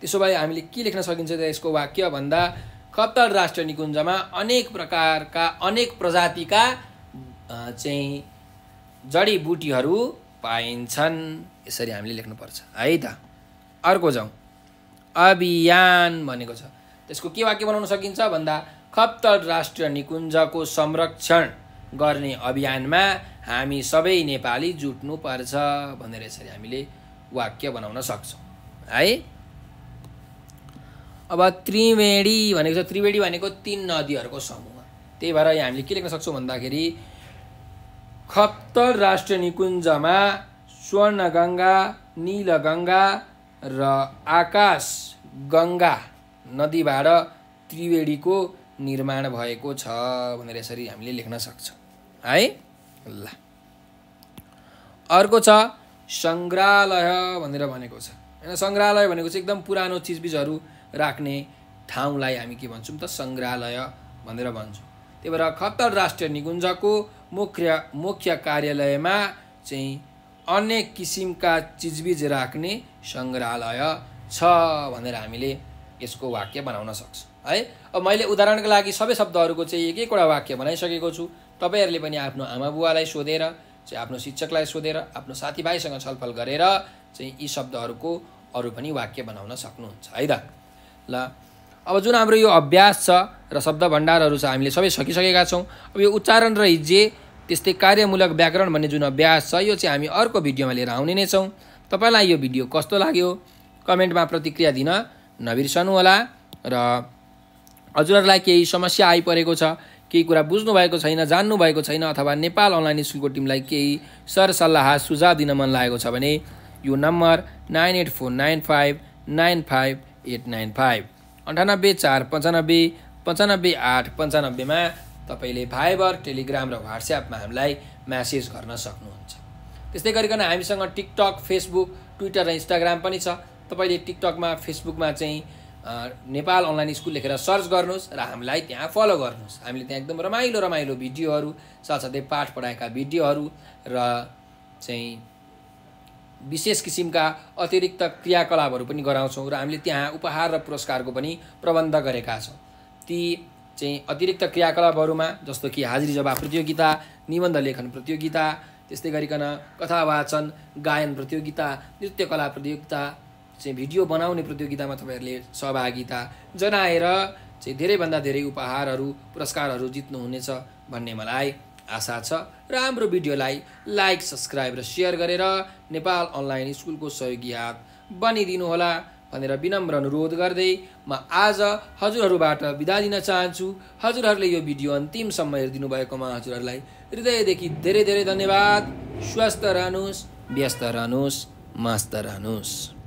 त्यसो भए हामीले के लेख्न सकिन्छ त यसको वाक्य भन्दा खप्तड राष्ट्रिय निकुञ्जमा अनेक प्रकारका अनेक प्रजातिका चाहिँ जडीबुटीहरू पाइन्छन्। यसरी हामीले लेख्नुपर्छ है त। अर्को जाउँ, अभियान भनेको छ, त्यसको के वाक्य बनाउन सकिन्छ भन्दा खप्तड राष्ट्रिय निकुञ्जको संरक्षण गर्ने अभियानमा हामी सबै नेपाली जुट्नुपर्छ भनेर यसरी हामीले वाक्य बनाउन सक्छौँ है। अब त्रिवेणी भनेको छ, त्रिवेणी भनेको 3 नदीहरूको समूह। त्यही भएर हामीले के लेख्न सक्छौँ भन्दाखेरि खप्तड राष्ट्रिय निकुञ्जमा स्वर्णगङ्गा, नीलगङ्गा र आकाश गङ्गा नदीबाट त्रिवेणीको निर्माण भएको छ भनेर यसरी हामीले लेख्न सक्छौँ है। ल अर्को छ सङ्ग्रहालय भनेर भनेको छ हैन। सङ्ग्रहालय भनेको चाहिँ एकदम पुरानो चिजबिजहरू राख्ने ठाउँलाई हामी के भन्छौँ त सङ्ग्रहालय भनेर भन्छौँ। त्यही भएर खप्तड राष्ट्रिय निकुञ्जको मुख्य कार्यालयमा चाहिँ अनेक किसिमका चिजबिज राख्ने सङ्ग्रहालय छ भनेर हामीले यसको वाक्य बनाउन सक्छौँ है। अब मैले उदाहरणको लागि सबै शब्दहरूको चाहिँ एक एकवटा वाक्य बनाइसकेको छु। तपाईँहरूले पनि आफ्नो आमा बुवालाई सोधेर चाहिँ आफ्नो शिक्षकलाई सोधेर आफ्नो साथीभाइसँग छलफल गरेर चाहिँ यी शब्दहरूको अरू पनि वाक्य बनाउन सक्नुहुन्छ है त। ल अब जुन हाम्रो यो अभ्यास छ र शब्द भण्डारहरू छ हामीले सबै सकिसकेका छौँ। अब यो उच्चारण र हिज्जे त्यस्तै कार्यमूलक व्याकरण भन्ने जुन अभ्यास छ यो चाहिँ हामी अर्को भिडियोमा लिएर आउने नै छौँ। तपाईँलाई यो भिडियो कस्तो लाग्यो कमेन्टमा प्रतिक्रिया दिन नबिर्सनुहोला। र हजुरहरूलाई केही समस्या आइपरेको छ, केही कुरा बुझ्नुभएको छैन, जान्नुभएको छैन अथवा नेपाल अनलाइन स्कुलको टिमलाई केही सरसल्लाह सुझाव दिन मन लागेको छ भने यो नम्बर 9849595895 9845955895 मा तपाईँले भाइबर, टेलिग्राम र व्हाट्सएपमा हामीलाई म्यासेज गर्न सक्नुहुन्छ। त्यस्तै गरिकन हामीसँग टिकटक, फेसबुक, ट्विटर र इन्स्टाग्राम पनि छ। तपाईँले टिकटकमा, फेसबुकमा चाहिँ नेपाल अनलाइन स्कुल लेखेर सर्च गर्नुहोस् र हामीलाई त्यहाँ फलो गर्नुहोस्। हामीले त्यहाँ एकदम रमाइलो रमाइलो भिडियोहरू साथसाथै पाठ पढाएका भिडियोहरू र चाहिँ विशेष किसिमका अतिरिक्त क्रियाकलापहरू पनि गराउँछौँ र हामीले त्यहाँ उपहार र पुरस्कारको पनि प्रबन्ध गरेका छौँ। ती चाहिँ अतिरिक्त क्रियाकलापहरूमा जस्तो कि हाजिरी जवाब प्रतियोगिता, निबन्ध लेखन प्रतियोगिता, त्यस्तै गरिकन कथा वाचन, गायन प्रतियोगिता, नृत्यकला प्रतियोगिता, चाहिँ भिडियो बनाउने प्रतियोगितामा तपाईँहरूले सहभागिता जनाएर चाहिँ धेरैभन्दा धेरै उपहारहरू, पुरस्कारहरू जित्नुहुनेछ भन्ने मलाई आशा छ। र हाम्रो भिडियोलाई लाइक, सब्सक्राइब र सेयर गरेर नेपाल अनलाइन स्कुलको सहयोगी हात बनिदिनुहोला भनेर विनम्र अनुरोध गर्दै म आज हजुरहरूबाट बिदा दिन चाहन्छु। हजुरहरूले यो भिडियो अन्तिमसम्म हेरिदिनु भएकोमा हजुरहरूलाई हृदयदेखि धेरै धेरै धन्यवाद। स्वस्थ रहनुहोस्, व्यस्त रहनुहोस्, मस्त रहनुहोस्।